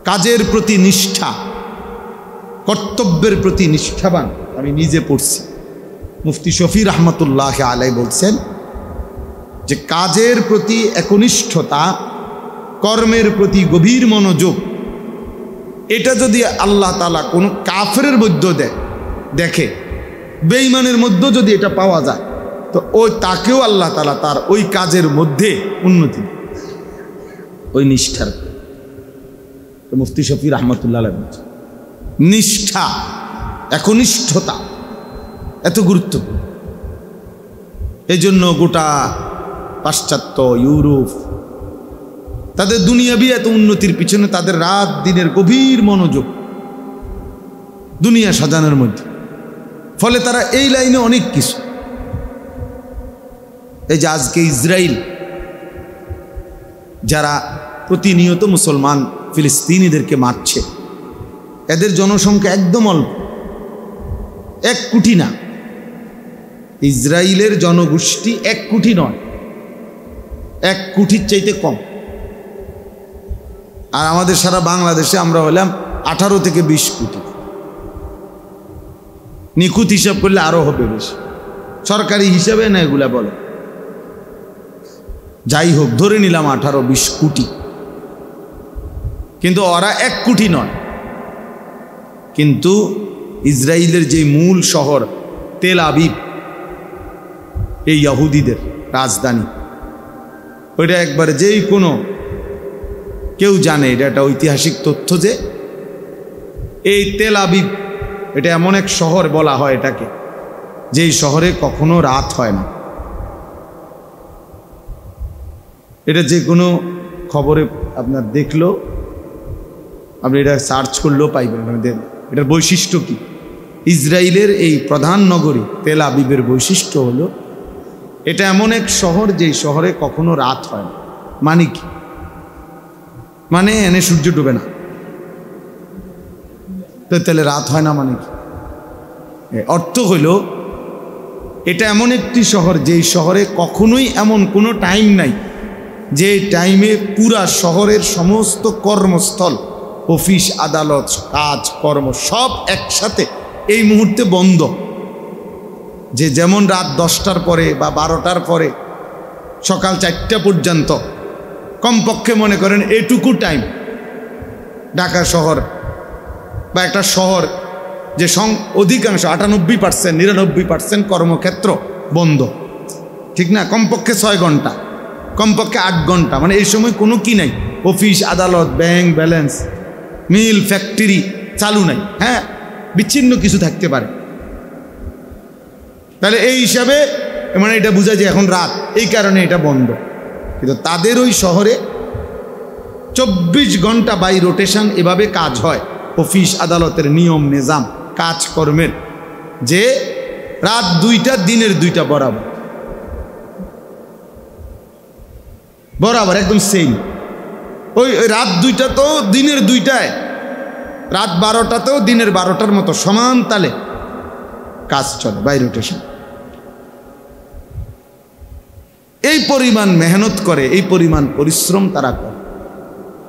[SPEAKER 1] কাজের প্রতি নিষ্ঠা, কর্তব্যের প্রতি নিষ্ঠাবান। আমি নিজে পড়ছি, মুফতি শফি রহমতুল্লাহ আলাই বলছেন যে কাজের প্রতি একনিষ্ঠতা, কর্মের প্রতি গভীর মনোযোগ, এটা যদি আল্লাহ তাআলা কোনো কাফেরের মধ্যে দেখে, বেঈমানের মধ্যে যদি এটা পাওয়া যায়, তো ওই তাকেও আল্লাহ তাআলা তার ওই কাজের মধ্যে উন্নতি, ওই নিষ্ঠার। মুফতি শফি রহমতুল্লাহ আলাই বলছেন নিষ্ঠা, একনিষ্ঠতা এত গুরুত্বপূর্ণ। এই জন্য গোটা পাশ্চাত্য ইউরোপ তাদের দুনিয়াবি এত উন্নতির পিছনে তাদের রাত দিনের গভীর মনোযোগ দুনিয়া সাজানোর মধ্যে। ফলে তারা এই লাইনে অনেক কিছু, এই যে আজকে ইসরায়েল যারা প্রতিনিয়ত মুসলমান ফিলিস্তিনিদেরকে মারছে, এদের জনসংখ্যা একদম অল্প, 1 কোটি না। ইসরায়েলের জনগোষ্ঠী 1 কোটি নয়, 1 কোটির চাইতে কম। আর আমাদের সারা বাংলাদেশে আমরা হলাম 18 থেকে 20 কোটি। নিখুঁত হিসাব করলে আরো হবে বেশি, সরকারি হিসাবে না এগুলা বলে। যাই হোক, ধরে নিলাম 18-20 কোটি, কিন্তু ওরা 1 কোটি নয়। কিন্তু ইসরায়েলের যে মূল শহর তেল আবিব, এই ইহুদিদের রাজধানী, ওইটা একবারে যেই কোনো কেউ জানে, এটা একটা ঐতিহাসিক তথ্য যে এই তেল আবিব এটা এমন এক শহর বলা হয় এটাকে, যেই শহরে কখনো রাত হয় না। এটা যে কোনো খবরে আপনার দেখলো, আপনি এটা সার্চ করলেও পাইবেন। এটার বৈশিষ্ট্য কি? ইসরায়েলের এই প্রধান নগরী তেল আবিবের বৈশিষ্ট্য হলো এটা এমন এক শহর যেই শহরে কখনো রাত হয় না। মানে কি? মানে এনে সূর্য ডুবে না, তো তাহলে রাত হয় না মানে কি? অর্থ হইল এটা এমন একটি শহর যেই শহরে কখনোই এমন কোনো টাইম নাই যে টাইমে পুরা শহরের সমস্ত কর্মস্থল, অফিস আদালত, কাজ কর্ম সব একসাথে এই মুহূর্তে বন্ধ। যে যেমন রাত 10টার পরে বা 12টার পরে সকাল 4টা পর্যন্ত কমপক্ষে মনে করেন এটুকু টাইম ঢাকা শহর বা একটা শহর যে অধিকাংশ 98% 99% কর্মক্ষেত্র বন্ধ, ঠিক না? কমপক্ষে 6 ঘন্টা, কমপক্ষে 8 ঘন্টা, মানে এই সময় কোনো কি নাই, অফিস আদালত ব্যাংক ব্যালেন্স মিল ফ্যাক্টরি চালু নাই। হ্যাঁ, বিচ্ছিন্ন কিছু থাকতে পারে, তাহলে এই হিসাবে মানে এটা বোঝা যায় এখন রাত, এই কারণে এটা বন্ধ। কিন্তু তাদের ওই শহরে 24 ঘন্টা বাই রোটেশন এভাবে কাজ হয়, অফিস আদালতের নিয়ম নিজাম কাজকর্মের, যে রাত 2টা দিনের 2টা বরাবর বরাবর একদম সেম। ওই রাত 2টা তো দিনের 2টায়, রাত 12টাতেও দিনের 12টার মতো সমান তালে কাজ চলে বাই রোটেশন। এই পরিমাণ মেহনত করে, এই পরিমাণ পরিশ্রম তারা করে,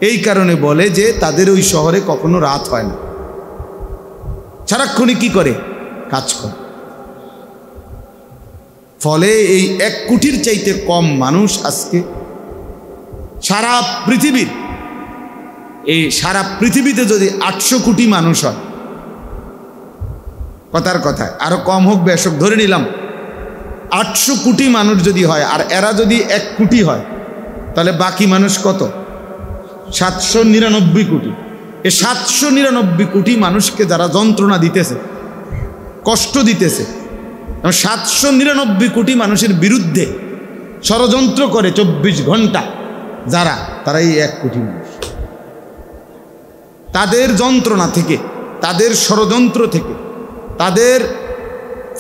[SPEAKER 1] এই কারণে বলে যে তাদের ওই শহরে কখনো রাত হয় না, সারাক্ষণই কি করে, কাজ করে। ফলে এই 1 কোটির চাইতে কম মানুষ আজকে সারা পৃথিবীর, এই সারা পৃথিবীতে যদি 800 কোটি মানুষ হয়, কথার কথায় আরো কম হোক বেশ হোক, ধরে নিলাম 800 কোটি মানুষ যদি হয়, আর এরা যদি 1 কোটি হয়, তাহলে বাকি মানুষ কত? 799 কোটি। এই 799 কোটি মানুষকে যারা যন্ত্রণা দিতেছে, কষ্ট দিতেছে, 799 কোটি মানুষের বিরুদ্ধে ষড়যন্ত্র করে 24 ঘন্টা যারা, তারা এই 1 কোটি মানুষ। তাদের যন্ত্রণা থেকে, তাদের ষড়যন্ত্র থেকে, তাদের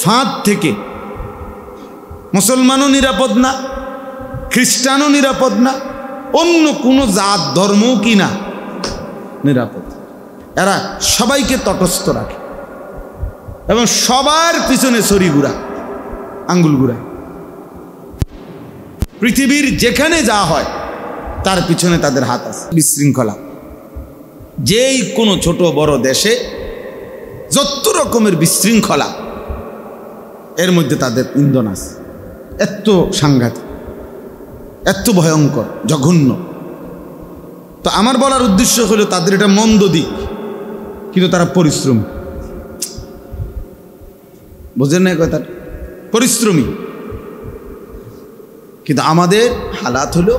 [SPEAKER 1] ফাঁদ থেকে মুসলমানও নিরাপদ না, খ্রিস্টানও নিরাপদ না, অন্য কোনো জাত ধর্মও কি না নিরাপদ। এরা সবাইকে তটস্থ রাখে এবং সবার পিছনে ছড়ি ঘুরা, আঙ্গুল ঘুরা। পৃথিবীর যেখানে যা হয় তার পিছনে তাদের হাত আছে। বিশৃঙ্খলা যেই কোনো ছোট বড় দেশে যত রকমের বিশৃঙ্খলা, এর মধ্যে তাদের ইন্ধন আছে। এত সাংঘাতিক, এত ভয়ঙ্কর, জঘন্য। তো আমার বলার উদ্দেশ্য হলো তাদের এটা মন্দ দিক, কিন্তু তারা পরিশ্রমী। বোঝেন না কথাটা? পরিশ্রমী। কিন্তু আমাদের হালাত হলো,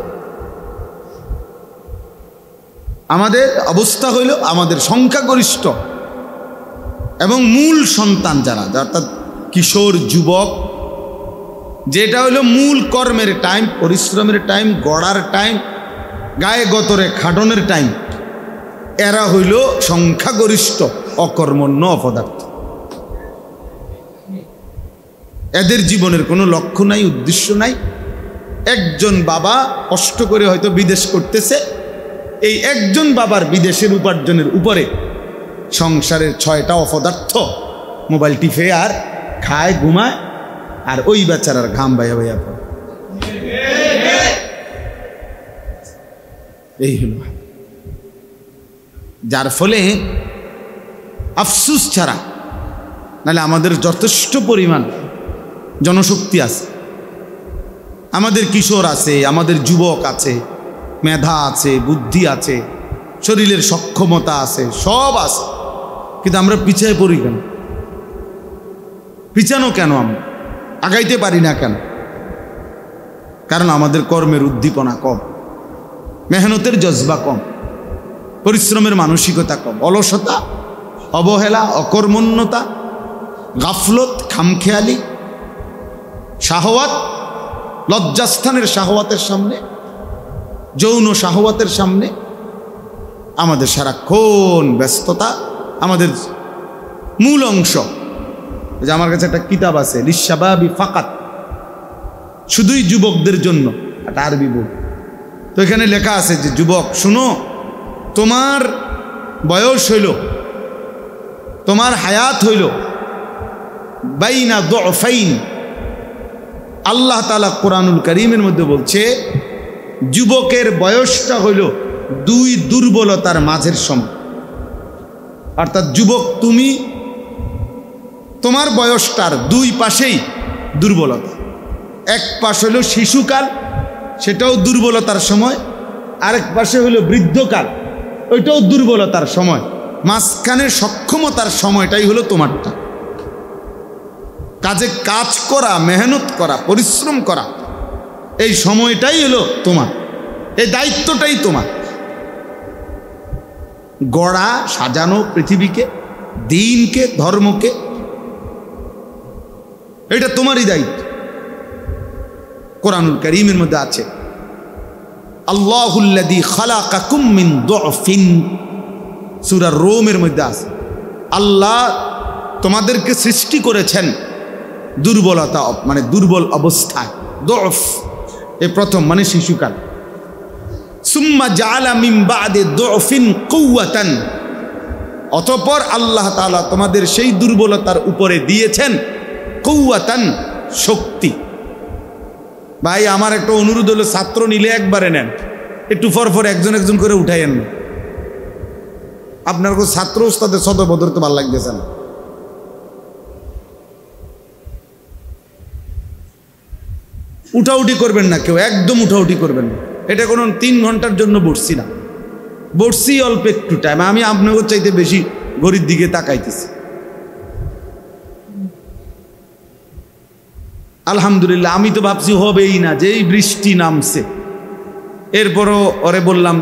[SPEAKER 1] আমাদের অবস্থা হইল, আমাদের সংখ্যাগরিষ্ঠ এবং মূল সন্তান যারা, অর্থাৎ কিশোর যুবক, যেটা হইল মূল কর্মের টাইম, পরিশ্রমের টাইম, গড়ার টাইম, গায়ে গতরে খাটনের টাইম, এরা হইল সংখ্যাগরিষ্ঠ অকর্মণ্য অপদার্থ। এদের জীবনের কোনো লক্ষ্য নাই, উদ্দেশ্য নাই। একজন বাবা কষ্ট করে হয়তো বিদেশ করতেছে, এই একজন বাবার বিদেশের উপার্জনের উপরে সংসারের 6টা অপদার্থ মোবাইল টিপে আর খায়, ঘুমায়, আর ওই বেচারার ঘাম বাইয়া বাইয়া পড়ে। এই হলো, যার ফলে আফসুস ছাড়া, নাহলে আমাদের যথেষ্ট পরিমাণ জনশক্তি আছে, আমাদের কিশোর আছে, আমাদের যুবক আছে, মেধা আছে, বুদ্ধি আছে, শরীরের সক্ষমতা আছে, সব আছে, কিন্তু আমরা পিছিয়ে পড়ি কেন? পিছানো কেন? আমরা আগাইতে পারি না কেন? কারণ আমাদের কর্মের উদ্দীপনা কম, মেহনতের জজবা কম, পরিশ্রমের মানসিকতা কম, অলসতা, অবহেলা, অকর্মণ্যতা, গাফলত, খামখেয়ালি, শাহওয়াত, লজ্জাস্থানের শাহওয়াতের সামনে, যৌন শাহওয়াতের সামনে আমাদের সারাক্ষণ ব্যস্ততা। আমাদের মূল অংশ, যে আমার কাছে একটা কিতাব আছে, লিশাবাবি ফাকাত, শুধুই যুবকদের জন্য, একটা আরবি বই। তো এখানে লেখা আছে যে যুবক শুনো, তোমার বয়স হইল, তোমার হায়াত হইল বাইনা দুফাইন। আল্লাহ তাআলা কোরআনুল কারীমের মধ্যে বলছে যুবকের বয়সটা হইল 2 দুর্বলতার মাঝের সময়। অর্থাৎ যুবক তুমি, তোমার বয়সটার 2 পাশেই দুর্বলতা। এক পাশ হলো শিশুকাল, সেটাও দুর্বলতার সময়, আরেক পাশে হলো বৃদ্ধকাল, ওইটাও দুর্বলতার সময়। মাঝখানের সক্ষমতার সময়টাই হলো তোমারটা। কাজে কাজ করা, মেহনত করা, পরিশ্রম করা, এই সময়টাই হলো তোমার, এই দায়িত্বটাই তোমার। গড়া, সাজানো পৃথিবীকে, দিনকে, ধর্মকে, এটা তোমারই দায়িত্ব। কোরআনুল কারীমের মধ্যে আছে আল্লাহুল্লাযী খালাকাকুম মিন দুফিন, সূরা রোমের মধ্যে আছে আল্লাহ তোমাদেরকে সৃষ্টি করেছেন দুর্বলতা, মানে দুর্বল অবস্থায়। দুফ এই প্রথম, মানে শিশুকাল। সুম্মা জাআলা মিন বা'দি দুফিন কুওয়াতান, অতঃপর আল্লাহ তাআলা তোমাদের সেই দুর্বলতার উপরে দিয়েছেন কুওয়াতান, শক্তি। ভাই আমার একটা অনুরোধ হলো, ছাত্র নিলে একবারে নেন, একটু পর একজন একজন করে উঠাইয়েন না। আপনার ছাত্র ওস্তাদের সদবদর তো ভালো লাগতেছে না। উঠাউঠি করবেন না কেউ, একদম উঠাউঠি করবেন না। এটা কোনো 3 ঘন্টার জন্য বসছি না, বসছি অল্প একটু টাইম। আমি আপনাকে চাইতে বেশি ঘড়ির দিকে তাকাইতেছি। আলহামদুলিল্লাহ, আমি তো ভাবছি হবেই না, যেই বৃষ্টি নামছে। এরপরও ওরে বললাম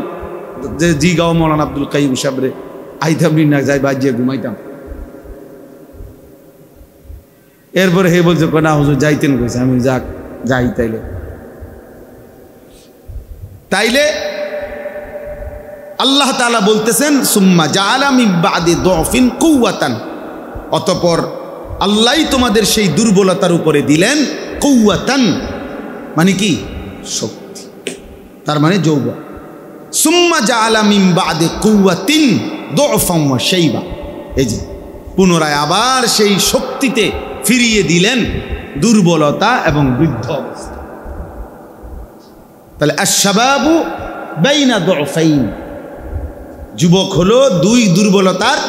[SPEAKER 1] যে জি গাও মৌলানা আব্দুল কাইয়ুম সাহেবরে, আইতাম না, যাই বাজিয়ে ঘুমাইতাম। এরপরে হে বলছে না হুজুর যাইতেন কইছে। আমি যাক যাই তাইলে। তাইলে আল্লাহ তাআলা বলতেছেন সুম্মা জাআলা মিন বা'দি দুফিন কুওয়াতান, অতঃপর আল্লাহই তোমাদের সেই দুর্বলতার উপরে দিলেন কুওয়াতান, মানে কি? শক্তি, তার মানে যৌবন। সুম্মা জাআলা মিন বা'দি কুওয়াতিন দুফান ওয়া শাইবা, এই যে পুনরায় আবার সেই শক্তিতে ফিরিয়ে দিলেন দুর্বলতা এবং বৃদ্ধ অবস্থা। তাহলে আশ-শাবাবু বাইনা দুফাইন, যুবক হলো 2 দুর্বলতার,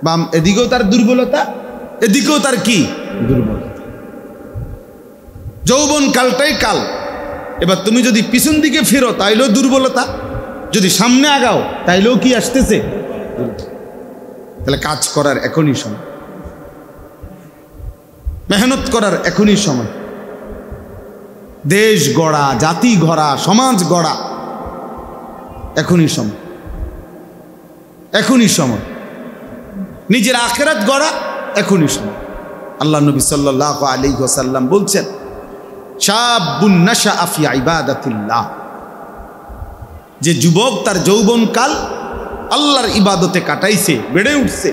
[SPEAKER 1] বাম এদিকেও তার দুর্বলতা, এদিকেও তার কি দুর্বলতা। যৌবন কালটাই কাল। এবার তুমি যদি পিছন দিকে ফিরো তাইলেও দুর্বলতা, যদি সামনে আগাও তাইলেও কি আসতেছে? তাহলে কাজ করার এখনই সময়, মেহনত করার এখনই সময়। দেশ গড়া, জাতি গড়া, সমাজ গড়া এখনই সময়, এখনই সময়। নিজের আখিরাত গড়া এখনই সময়। আল্লাহ নবী সাল্লাল্লাহু আলাইহি ওয়াসাল্লাম বলছেন শাবুন নাশাআ ফি ইবাদাতিল্লাহ, যে যুবক তার যৌবনকাল আল্লাহর ইবাদতে কাটাইছে, বেড়ে উঠছে,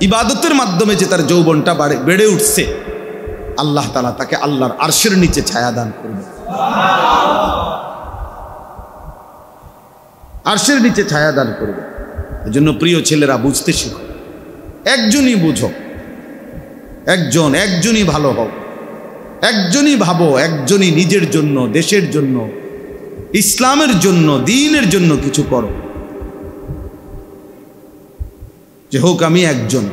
[SPEAKER 1] ইবাদতের মাধ্যমে যে তার যৌবনটা বেড়ে উঠছে, আল্লাহ তাআলা তাকে আল্লাহর আরশের নিচে ছায়া দান করবে। আরশের নিচে ছায়া দান করবে। এজন্য প্রিয় ছেলেরা বুঝতে শিখো, একজনই বুঝো, একজনই ভালো হও, একজনই ভাবো, একজনই নিজের জন্য, দেশের জন্য, ইসলামের জন্য, দ্বীনের জন্য কিছু করো। যে হোক আমি একজন।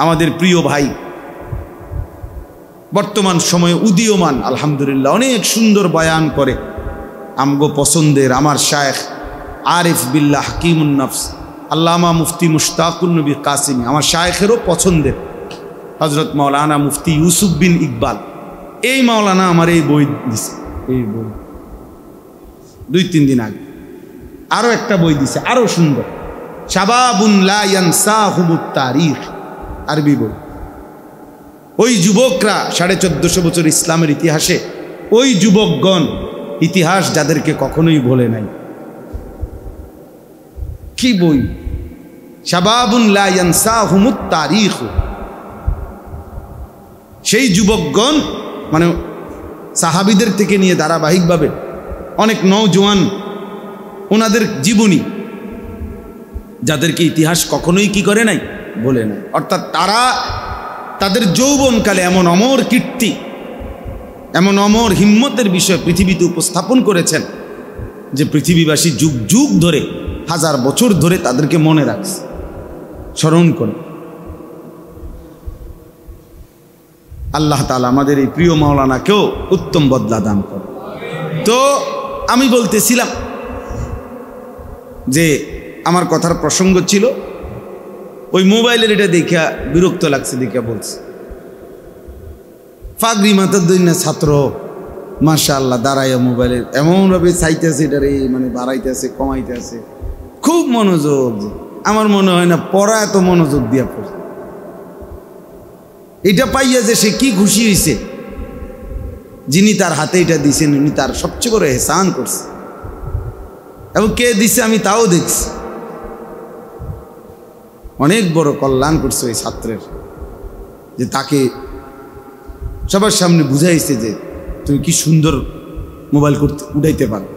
[SPEAKER 1] আমাদের প্রিয় ভাই বর্তমান সময়ে উদীয়মান, আলহামদুলিল্লাহ অনেক সুন্দর বয়ান করে, আমগো পছন্দের আমার শায়েখ আরিফ বিল্লাহ হাকিমুন নফস আল্লামা মুফতি মুশতাকুন নবী কাসিমি, আমার শায়েখেরও পছন্দের হযরত মাওলানা মুফতি ইউসুফ বিন ইকবাল, এই মাওলানা আমার এই বই দিছে, এই বই 2-3 দিন আগে আরো একটা বই দিছে, আরো সুন্দর, শাবাবুন লা ইয়ানসাহুমুত তারিখ, আরবি বই। ওই যুবকরা 1450 বছর ইসলামের ইতিহাসে, ওই যুবকগণ ইতিহাস যাদেরকে কখনোই ভোলে নাই। কি বই? শাবাবুন লা ইয়ানসাহুমুত তারিখ। সেই যুবকগণ মানে সাহাবীদের থেকে নিয়ে ধারাবাহিকভাবে অনেক নওজোয়ান, ওনাদের জীবনী, যাদেরকে ইতিহাস কখনোই কি করে নাই, বলে নাই। অর্থাৎ তারা তাদের যৌবনকালে এমন অমর কীর্তি, এমন অমর হিম্মতের বিষয় পৃথিবীতে উপস্থাপন করেছেন যে পৃথিবীবাসী যুগ যুগ ধরে, 1000 বছর ধরে তাদেরকে মনে রাখছে, স্মরণ করে। আল্লাহ তাআলা আমাদের এই প্রিয় মাওলানাকেও উত্তম বদলা দান করে। তো আমি বলতেছিলাম যে আমার কথার প্রসঙ্গ ছিল ওই মোবাইলের এটা দেখা বিরক্ত লাগছে, দেখা বলছে ফাগরি মাথার দৈন্য ছাত্র মাশাআল্লাহ দাঁড়াইয়া মোবাইলের এমনভাবে চাইতেছে, এটারে মানে বাড়াইতেছে কমাইতেছে, খুব মনোযোগ। আমার মনে হয় না পড়া এত মনোযোগ দিয়া পড়ে। এটা পাইয়া যে সে কি খুশি হয়েছে, যিনি তার হাতে এটা দিছেন উনি তার সবচেয়ে বড় এহসান করছে, এবং কে দিছে আমি তাও দেখছি। অনেক বড় কল্যাণ করছে ওই ছাত্রের, যে তাকে সবার সামনে বুঝাইছে যে তুমি কি সুন্দর মোবাইল করতে উঠাইতে পারো।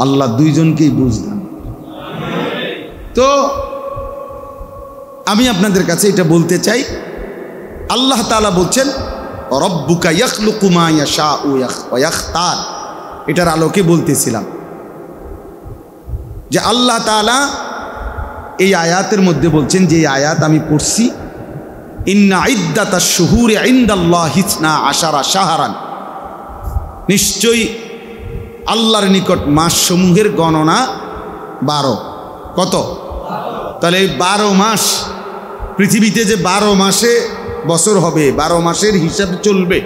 [SPEAKER 1] আল্লাহ দুইজনকেই বুঝলাম। তো আমি আপনাদের কাছে এটা বলতে চাই, আল্লাহ তাআলা বলছেন রব্বুকা ইয়াখলুকু মা ইয়াশাউ ওয়া ইয়াখতার। এটার আলোকে বলতেছিলাম যে আল্লাহ তাআলা এই আয়াতের মধ্যে বলছেন, যে আয়াত আমি পড়ছি, ইন্না ইদ্দাতাশ শুহুরি ইনদাল্লাহি 12 শাহরান, নিশ্চয়ই আল্লাহর নিকট মাসসমূহের গণনা 12। কত? তাহলে এই 12 মাস পৃথিবীতে যে 12 মাসে বছর হবে, 12 মাসের হিসাব চলবে,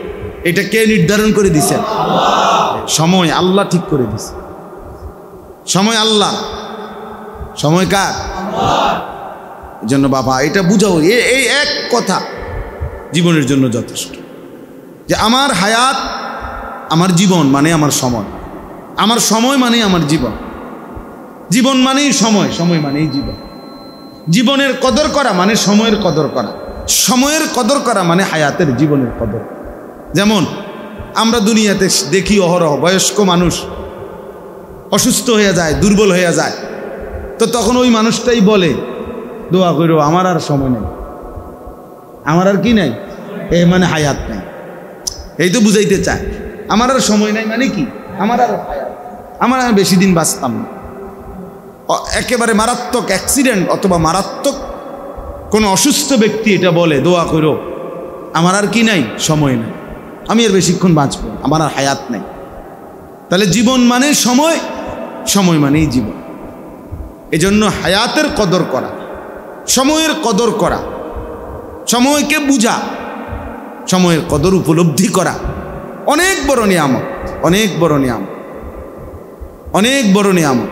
[SPEAKER 1] এটা কে নির্ধারণ করে দিয়েছেন? সময় আল্লাহ ঠিক করে দিয়েছে। সময় আল্লাহ, সময় কার? এই জন্য বাবা এটা বুঝাও, এই এক কথা জীবনের জন্য যথেষ্ট, যে আমার হায়াত, আমার জীবন মানে আমার সময়, আমার সময় মানে আমার জীবন, জীবন মানেই সময়, সময় মানেই জীবন। জীবনের কদর করা মানে সময়ের কদর করা, সময়ের কদর করা মানে হায়াতের জীবনের কদর। যেমন আমরা দুনিয়াতে দেখি অহরহ বয়স্ক মানুষ অসুস্থ হয়ে যায়, দুর্বল হয়ে যায়, তো তখন ওই মানুষটাই বলে দোয়া করো আমার আর সময় নেই, আমার আর কি নাই, এ মানে হায়াত নেই। এই তো বুঝাইতে চায় আমার আর সময় নাই মানে কি, আমার আর হায়াত, আমার আর বেশি দিন বাঁচতাম না। একেবারে মারাত্মক অ্যাক্সিডেন্ট অথবা মারাত্মক কোনো অসুস্থ ব্যক্তি এটা বলে দোয়া করো আমার আর কি নাই, সময় নেই, আমি আর বেশিক্ষণ বাঁচবো, আমার আর হায়াত নেই। তাহলে জীবন মানে সময়, সময় মানেই জীবন। এজন্য হায়াতের কদর করা, সময়ের কদর করা, সময়কে বুঝা, সময়ের কদর উপলব্ধি করা অনেক বড় নিয়ামত, অনেক বড় নিয়ামত, অনেক বড় নিয়ামত।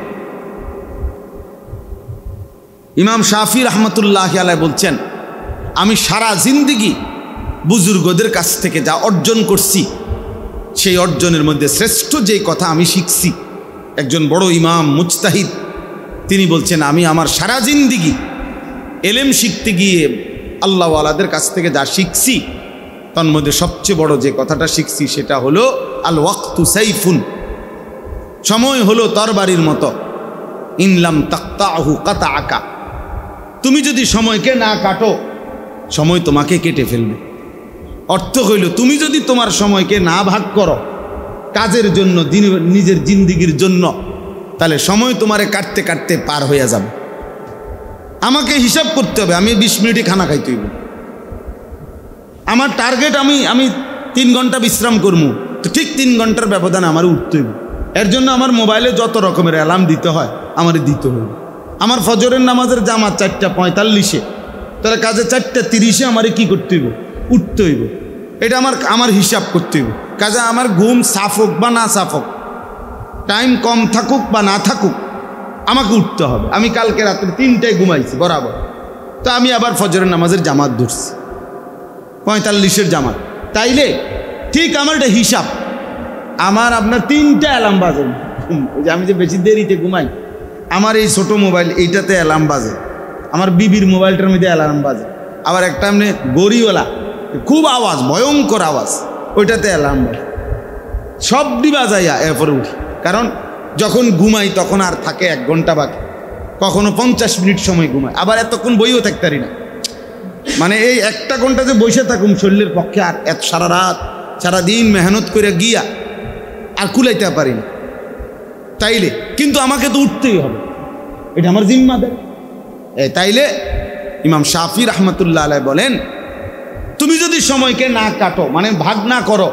[SPEAKER 1] ইমাম শাফি রহমতুল্লাহ আলাইহি বলছেন, আমি সারা জিন্দেগি বুজুর্গদের কাছ থেকে যা অর্জন করছি, সেই অর্জনের মধ্যে শ্রেষ্ঠ যে কথা আমি শিখছি, একজন বড় ইমাম মুজতাহিদ তিনি বলছেন, আমি আমার সারা জিন্দেগি এলেম শিখতে গিয়ে আল্লাহওয়ালাদের কাছ থেকে যা শিখছি, তার মধ্যে সবচেয়ে বড় যে কথাটা শিখছি সেটা হলো আল ওয়াক্তু সাইফুন, সময় হলো তরবারির মতো, ইনলাম তাকতাহু কাতাআকা, তুমি যদি সময়কে না কাটো সময় তোমাকে কেটে ফেলবে। অর্থ হইল তুমি যদি তোমার সময়কে না ভাগ করো কাজের জন্য, নিজের জিন্দিগির জন্য, তাহলে সময় তোমারে কাটতে কাটতে পার হয়ে যাবে। আমাকে হিসাব করতে হবে, আমি 20 মিনিটে খানা খাইতে হইব, আমার টার্গেট আমি 3 ঘন্টা বিশ্রাম করবো, তো ঠিক 3 ঘন্টার ব্যবধানে আমার উঠতে হইব। এর জন্য আমার মোবাইলে যত রকমের অ্যালার্ম দিতে হয় আমার দিতে হইব। আমার ফজরের নামাজের জামাত 4:45, তাহলে কাজে 4:30 আমারে কি করতে হইব? উঠতে হইব। এটা আমার হিসাব করতে হইব। কাজে আমার ঘুম সাফ হোক বা না সাফ হোক, টাইম কম থাকুক বা না থাকুক, আমাকে উঠতে হবে। আমি কালকে রাত্রে 3টায় ঘুমাইছি বরাবর, তো আমি আবার ফজরের নামাজের জামাত ধরছি 45-এর জামাত, তাইলে ঠিক আমার এটা হিসাব। আমার আপনার 3টা অ্যালার্ম বাজে, ওই যে আমি যে বেশি দেরিতে ঘুমাই, আমার এই ছোটো মোবাইল এইটাতে অ্যালার্ম বাজে, আমার বিবির মোবাইলটার মধ্যে অ্যালার্ম বাজে, আবার একটা এমনি গড়িওয়ালা খুব আওয়াজ, ভয়ঙ্কর আওয়াজ, ওইটাতে অ্যালার্ম বাজে, সব দিবা যাইয়া এরপরে উঠি। কারণ যখন ঘুমাই তখন আর থাকে 1 ঘন্টা বাকি, কখনো 50 মিনিট সময় ঘুমাই, আবার এতক্ষণ বইও থাকতে পারি না। মানে এই 1টা ঘন্টা যে বসে থাকুম শরীরের পক্ষে আর এত সারা রাত সারাদিন মেহনত করে গিয়া আর কুলাইতে পারি না। তাইলে কিন্তু আমাকে তো উঠতেই হবে, এটা আমার জিম্মাদারি। তাইলে ইমাম শাফি রহমতুল্লাহ আলাইহি বলেন, তুমি যদি সময়কে না কাটো, মানে ভাগ না করো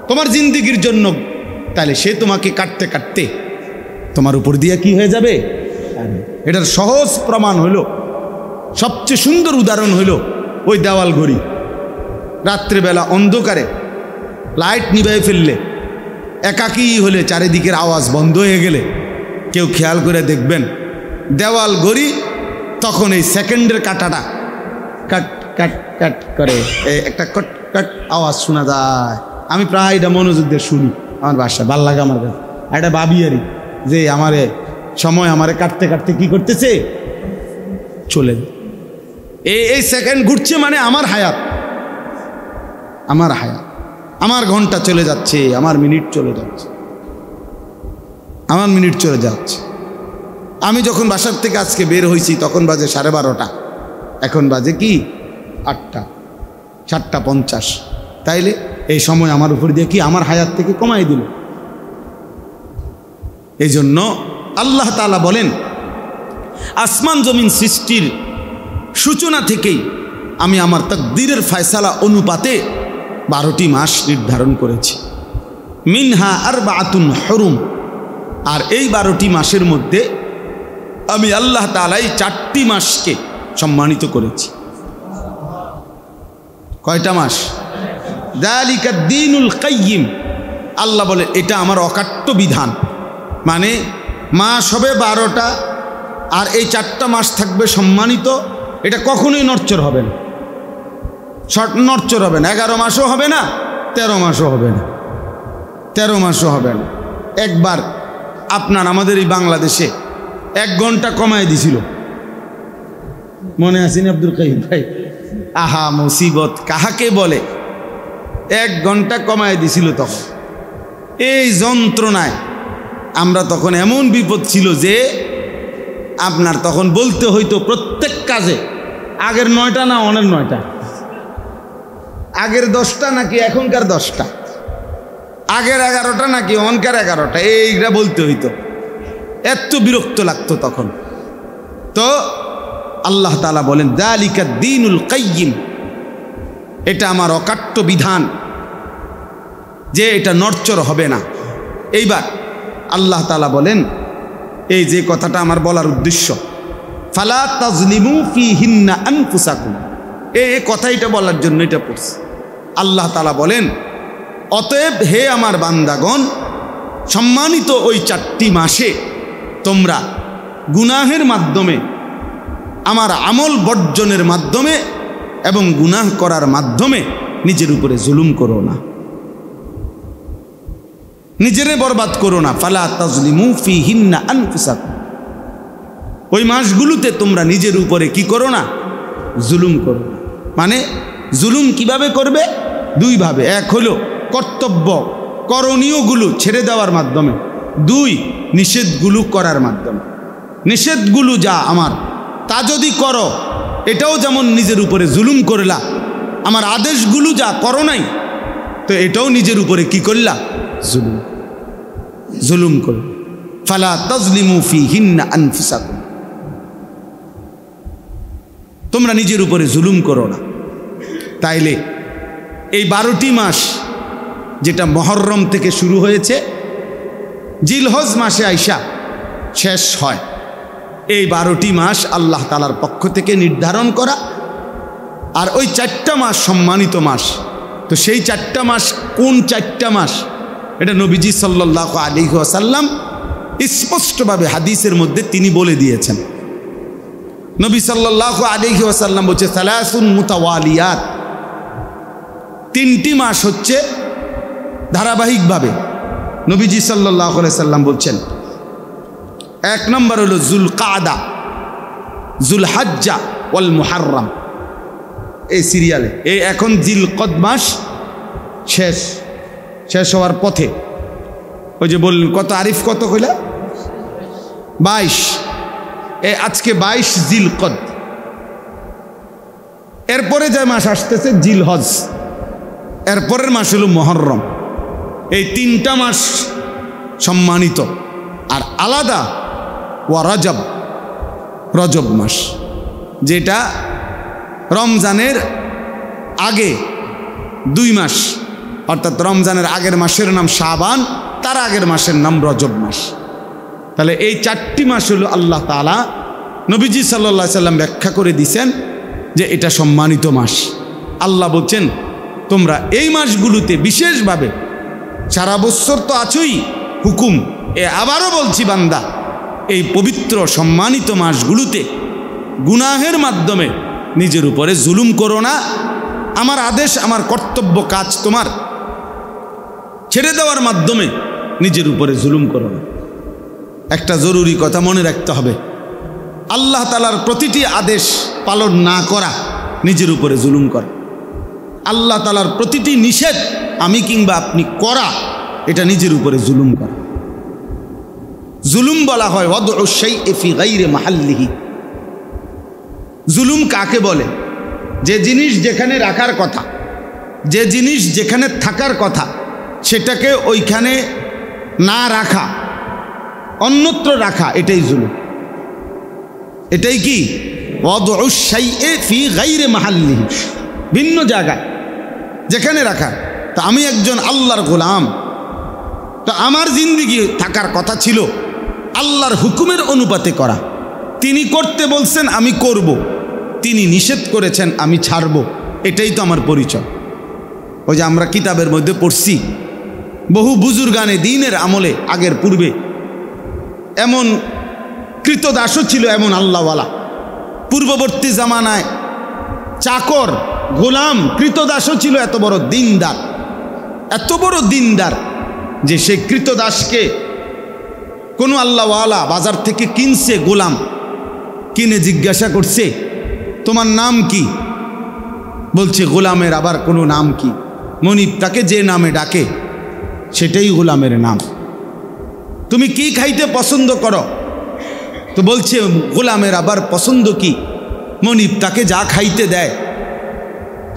[SPEAKER 1] তোমার জিন্দিগির জন্য, তাহলে সে তোমাকে কাটতে কাটতে তোমার উপর দিয়ে কি হয়ে যাবে। এটার সহজ প্রমাণ হলো, সবচেয়ে সুন্দর উদাহরণ হলো ওই দেওয়াল ঘড়ি। রাত্রেবেলা অন্ধকারে লাইট নিভাই ফেললে, একাকী হলে, চারিদিকের আওয়াজ বন্ধ হয়ে গেলে কেউ খেয়াল করে দেখবেন দেওয়াল ঘড়ি তখন এই সেকেন্ডের কাটাটা কাট কাট কাট করে একটা কট কাট আওয়াজ শোনা যায়। আমি প্রায় এটা মনোযোগ দিয়ে শুনি, আমার বাসা ভাল লাগে আমার কাছে। এটা ভাবি আরই যে আমারে সময় আমারে কাটতে কাটতে কি করতেছে, চলে এই সেকেন্ড ঘুরছে, মানে আমার হায়াত, আমার হায়াত, আমার ঘন্টা চলে যাচ্ছে, আমার মিনিট চলে যাচ্ছে, আমার মিনিট চলে যাচ্ছে। আমি যখন বাসার থেকে আজকে বের হয়েছি তখন বাজে 12:30, এখন বাজে কি 8টা, 7:50। তাইলে এই সময় আমার উপর দিয়ে কি আমার হায়াত থেকে কমাই দিল। এই জন্য আল্লাহ তাআলা বলেন, আসমান জমিন সৃষ্টির সূচনা থেকেই আমি আমার তাকদীরের ফয়সালা অনুপাতে 12টি মাস নির্ধারণ করেছি। মিনহা আরবাআতুন হুরুম, আর এই 12টি মাসের মধ্যে আমি আল্লাহ তাআলাই 4টি মাসকে সম্মানিত করেছি। কয়টা মাস? যালিকা দ্বীনুল কাইয়্যিম, আল্লাহ বলে এটা আমার অকাট্য বিধান, মানে মাস হবে 12টা আর এই 4টা মাস থাকবে সম্মানিত। এটা কখনোই নড়চড় হবে না, নড়চড় হবে না। 11 মাসও হবে না, 13 মাসও হবে না, 13 মাসও হবে না। একবার আপনার আমাদের এই বাংলাদেশে 1 ঘন্টা কমায় দিছিল, মনে আছেন আব্দুল কাইয়ুম ভাই? আহা মুসিবত কাহাকে বলে, 1 ঘন্টা কমায় দিছিল। তখন এই যন্ত্রণায় আমরা তখন এমন বিপদ ছিল যে আপনার তখন বলতে হইতো প্রত্যেক কাজে আগের 9টা না অনের 9টা, আগের 10টা নাকি এখনকার 10টা, আগের 11টা নাকি অনকার 11টা, এইটা বলতে হইতো। এত বিরক্ত লাগতো তখন। তো আল্লাহ তাআলা বলেন যালিকা দ্বীনুল কাইয়্যিম, এটা আমার অকাট্য বিধান যে এটা নড়চড় হবে না। এইবার আল্লাহ তাআলা বলেন, এই যে কথাটা আমার বলার উদ্দেশ্য, ফালা তাজলিমু ফিহিন্না আনফুসাকুম, এই কথাইটা বলার জন্য এটা পড়ছি। আল্লাহ তাআলা বলেন, অতএব হে আমার বান্দাগণ, সম্মানিত ওই 4টি মাসে তোমরা গুনাহের মাধ্যমে, আমার আমল বর্জনের মাধ্যমে এবং গুনাহ করার মাধ্যমে নিজের উপরে জুলুম করো না, নিজেরে বরবাদ করো না। ফালা তাজলিমু ফিহিন্না আনফুসাকুম, ওই মাসগুলোতে তোমরা নিজের উপরে কি করো না, জুলুম করো না। মানে জুলুম কিভাবে করবে? 2 ভাবে। এক হলো কর্তব্য করণীয়গুলো ছেড়ে দেওয়ার মাধ্যমে, 2 নিষেধগুলো করার মাধ্যমে। নিষেধগুলো যা আমার, তা যদি করো এটাও যেমন নিজের উপরে জুলুম করলা, আমার আদেশগুলো যা করো নাই তো এটাও নিজের উপরে কি করলা, জুলুম, জুলুম করো। ফালা তাজলিমু ফিহিন্না আনফুসাকুম, তোমরা নিজের উপরে জুলুম করো না। তাইলে এই 12টি মাস যেটা মুহররম থেকে শুরু হয়েছে, জিলহজ মাসে আইসা শেষ হয়, এই 12টি মাস আল্লাহ তাআলার পক্ষ থেকে নির্ধারণ করা। আর ওই 4টা মাস সম্মানিত মাস। তো সেই 4টা মাস কোন 4টা মাস? এটা নবীজি সাল্লাল্লাহু আলাইহি ওয়াসাল্লাম স্পষ্টভাবে হাদিসের মধ্যে তিনি বলে দিয়েছেন। নবী সাল্লাল্লাহু আলাইহি ওয়াসাল্লাম বলছে, সালাসুন মুতাওয়ালিয়াত, 3টি মাস হচ্ছে ধারাবাহিকভাবে। নবীজি সাল্লাল্লাহু আলাইহি ওয়াসাল্লাম বলছেন, 1 নম্বর হলো যুলকাদা, যুলহজ্জা ওয়াল মুহররম, এই সিরিয়ালে। এই এখন জিলকদ মাস শেষ হওয়ার পথে। ওই যে বললেন কত আরিফ, কত কইলা? 22। আজকে 22 জিলকদ। এরপরে যে মাস আসতেছে জিলহজ, এরপরের মাস হলো মুহররম। এই 3টা মাস সম্মানিত। আর আলাদা ওয়া রজব, রজব মাস, যেটা রমজানের আগে 2 মাস, অর্থাৎ রমজানের আগের মাসের নাম শাবান, তার আগের মাসের নাম রজব মাস। তাহলে এই 4টি মাস হলো আল্লাহ তাআলা নবীজি সাল্লাল্লাহু আলাইহি সাল্লাম ব্যাখ্যা করে দিয়েছেন যে এটা সম্মানিত মাস। আল্লাহ বলছেন তোমরা এই মাসগুলোতে বিশেষভাবে, সারা বছর তো আছোই হুকুম, আবারও বলছি বান্দা, এই পবিত্র সম্মানিত মাসগুলোতে গুনাহের মাধ্যমে নিজের উপরে জুলুম করো না। আমার আদেশ, আমার কর্তব্য কাজ তোমার ছেড়ে দেওয়ার মাধ্যমে নিজের উপরে জুলুম করো না। একটা জরুরি কথা মনে রাখতে হবে, আল্লাহ তাআলার প্রতিটি আদেশ পালন না করা নিজের উপরে জুলুম করা। আল্লাহ তাআলার প্রতিটি নিষেধ আমি কিংবা আপনি করা, এটা নিজের উপরে জুলুম করা। জুলুম বলা হয় ওয়াদউ শাইই ফি গায়রি মাহাল্লিহি। জুলুম কাকে বলে? যে জিনিস যেখানে রাখার কথা, যে জিনিস যেখানে থাকার কথা, সেটাকে ওইখানে না রাখা, অন্যত্র রাখা, এটাই জুলুম। এটাই কি? ওয়াদউ শাইই ফি গায়রি মাহাল্লিহি, ভিন্ন জায়গায় যেখানে রাখা। তা আমি একজন আল্লাহর গোলাম, তা আমার জিন্দেগি থাকার কথা ছিল আল্লাহর হুকুমের অনুপাতে করা। তিনি করতে বলছেন আমি করব, তিনি নিষেধ করেছেন আমি ছাড়ব, এটাই তো আমার পরিচয়। ওই যে আমরা কিতাবের মধ্যে পড়ছি, বহু বুজুর্গানে দ্বীনের আমলে আগের পূর্বে এমন কৃতদাসও ছিল, এমন আল্লাহওয়ালা। পূর্ববর্তী জামানায় চাকর, গোলাম, কৃতদাসও ছিল এত বড় দিনদার, এত বড় দিনদার যে সে কৃতদাসকে কোনো আল্লাহওয়ালা বাজার থেকে কিনছে, গোলাম কিনে জিজ্ঞাসা করছে তোমার নাম কি? বলছে গোলামের আবার কোনো নাম কি? মনিব তাকে যে নামে ডাকে সেটাই গোলামের নাম। তুমি কি খাইতে পছন্দ করো? তো বলছে গোলামের আবার পছন্দ কি? মনিব তাকে যা খাইতে দেয়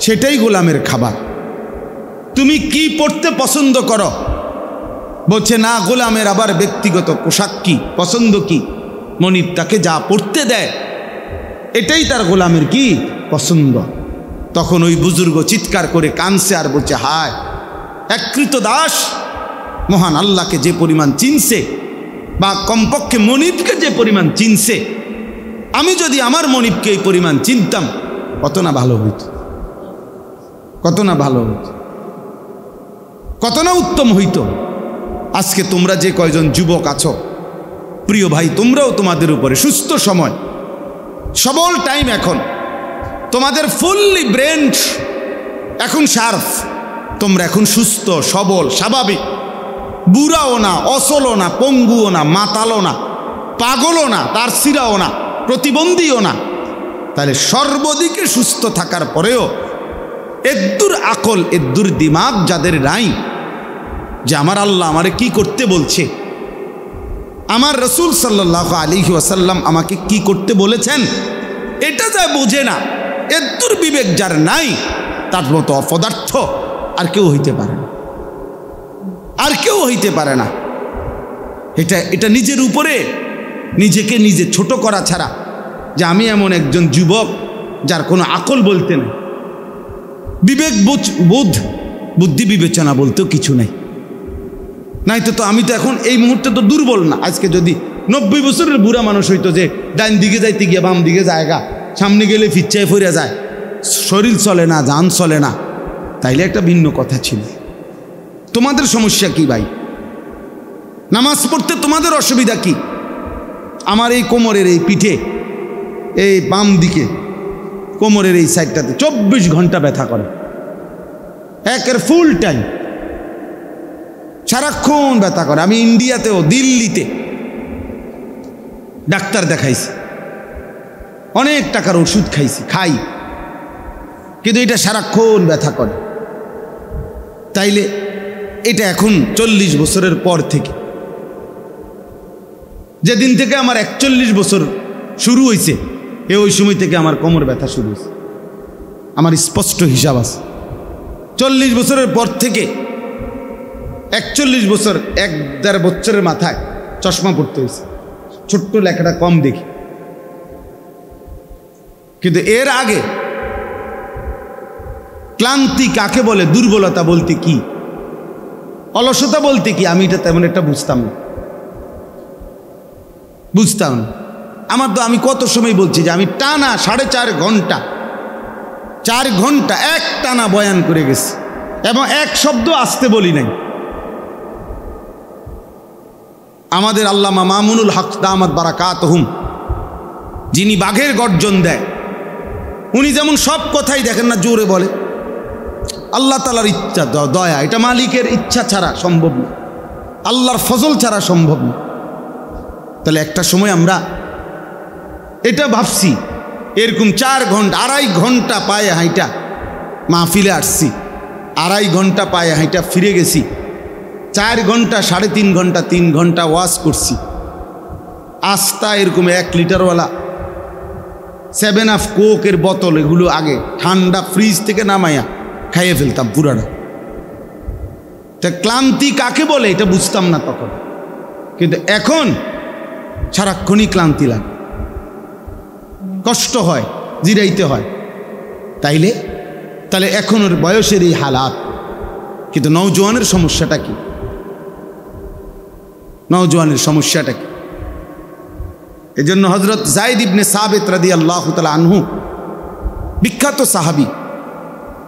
[SPEAKER 1] সেটাই গোলামের খাবার। তুমি কি পড়তে পছন্দ করো? বলছে না, গোলামের আবার ব্যক্তিগত পোশাক কি, পছন্দ কি? মনিব তাকে যা পড়তে দেয় এটাই তার গোলামের কি পছন্দ। তখন ওই বুজুর্গ চিৎকার করে কানছে আর বলছে হায়, এক কৃতদাস মহান আল্লাহকে যে পরিমাণ চিনছে, বা কমপক্ষে মনিবকে যে পরিমাণ চিনছে, আমি যদি আমার মনিবকে এই পরিমাণ চিনতাম কত না ভালো হইত, কত না ভালো হইত, কত না উত্তম হইত। আজকে তোমরা যে কয়জন যুবক আছো প্রিয় ভাই, তোমরাও তোমাদের উপরে সুস্থ সময়, সবল টাইম, এখন তোমাদের ফুললি ব্রেন এখন শার্প, তোমরা এখন সুস্থ সবল স্বাভাবিক, বুড়াও না, অসলও না, পঙ্গুও না, মাতালও না, পাগলও না, তার সিরাও না, প্রতিবন্ধীও না। তাহলে সর্বদিকে সুস্থ থাকার পরেও এদ্দুর আকল, এদ্দুর দিমাগ যাদের নাই যে আমার আল্লাহ আমারে কি করতে বলছে, আমার রসুল সাল্লাল্লাহু আলাইহি ওয়াসাল্লাম আমাকে কি করতে বলেছেন, এটা যা বোঝে না, এদ্দুর বিবেক যার নাই, তার মতো অপদার্থ আর কেউ হইতে পারে না, আর কেউ হইতে পারে না। এটা নিজের উপরে নিজেকে নিজে ছোট করা ছাড়া, যে আমি এমন একজন যুবক যার কোনো আকল বলতে নেই, বিবেক বোধ, বুদ্ধি বিবেচনা বলতেও কিছু নেই। নাই তো আমি তো এখন এই মুহূর্তে তো দুর্বল না। আজকে যদি 90 বছরের বুড়া মানুষ হইতো, যে ডাইন দিকে যাইতে গিয়ে বাম দিকে জায়গা, সামনে গেলে ফিচ্চায় ফিরে যায়, শরীর চলে না, জান চলে না, তাইলে একটা ভিন্ন কথা ছিল। তোমাদের সমস্যা কি ভাই? নামাজ পড়তে তোমাদের অসুবিধা কি? আমার এই কোমরের এই পিঠে, এই বাম দিকে কোমরের এই সাইডটাতে 24 ঘন্টা ব্যথা করে, একের ফুল টাইম সারাক্ষণ ব্যথা করে। আমি ইন্ডিয়াতেও, দিল্লিতে ডাক্তার দেখাইছি, অনেক টাকার ওষুধ খাই, কিন্তু এটা সারাক্ষণ ব্যথা করে। তাইলে এটা এখন 40 বছরের পর থেকে, যেদিন থেকে আমার 41 বছর শুরু হয়েছে, ওই সময় থেকে আমার কোমর ব্যথা শুরু হয়েছে। আমার স্পষ্ট হিসাব আছে, 40 বছরের পর থেকে 41 বছর, 1-1.5 বছরের মাথায় চশমা পড়তে হয়েছে, ছোট্ট লেখাটা কম দেখি। কিন্তু এর আগে ক্লান্তি কাকে বলে, দুর্বলতা বলতে কি, অলসতা বলতে কি, আমি এটা তেমন একটা বুঝতাম না। আমার তো, আমি কত সময় বলছি যে আমি টানা 4.5 ঘন্টা 4 ঘন্টা এক টানা বয়ান করে গেছি এবং এক শব্দ আসতে বলি নাই। আমাদের আল্লামা মামুনুল হক দামাত বারাকাতুহুম, যিনি বাঘের গর্জন দেয়, উনি যেমন সব কথাই দেখেন না জোরে বলে, আল্লাহ তাআলার ইচ্ছা দয়া, এটা মালিকের ইচ্ছা ছাড়া সম্ভব না, আল্লাহর ফজল ছাড়া সম্ভব না। তাহলে একটা সময় আমরা এটা ভাবছি, এরকম 4 ঘন্টা 2.5 ঘন্টা পায়ে হাইটা মাহফিলে আসছি, 2.5 ঘন্টা পায়ে হাইটা ফিরে গেছি, 4 ঘন্টা 3.5 ঘন্টা 3 ঘন্টা ওয়াজ করছি। আস্তা এরকম 1 লিটারওয়ালা 7 আপ কোকের বোতল, এগুলো আগে ঠান্ডা ফ্রিজ থেকে নামাইয়া খাইয়ে ফেলতাম পুরাটা। তা ক্লান্তি কাকে বলে এটা বুঝতাম না তখন, কিন্তু এখন সারাক্ষণই ক্লান্তি লাগে, কষ্ট হয়, জিরাইতে হয়। তাহলে এখন ওর বয়সের এই হালাত, কিন্তু নওজোয়ানের সমস্যাটা কি? নওজোয়ানের সমস্যাটা কি? এই জন্য হযরত যায়েদ ইবনে সাবিত রাদিয়াল্লাহু তাআলা আনহু, বিখ্যাত সাহাবী,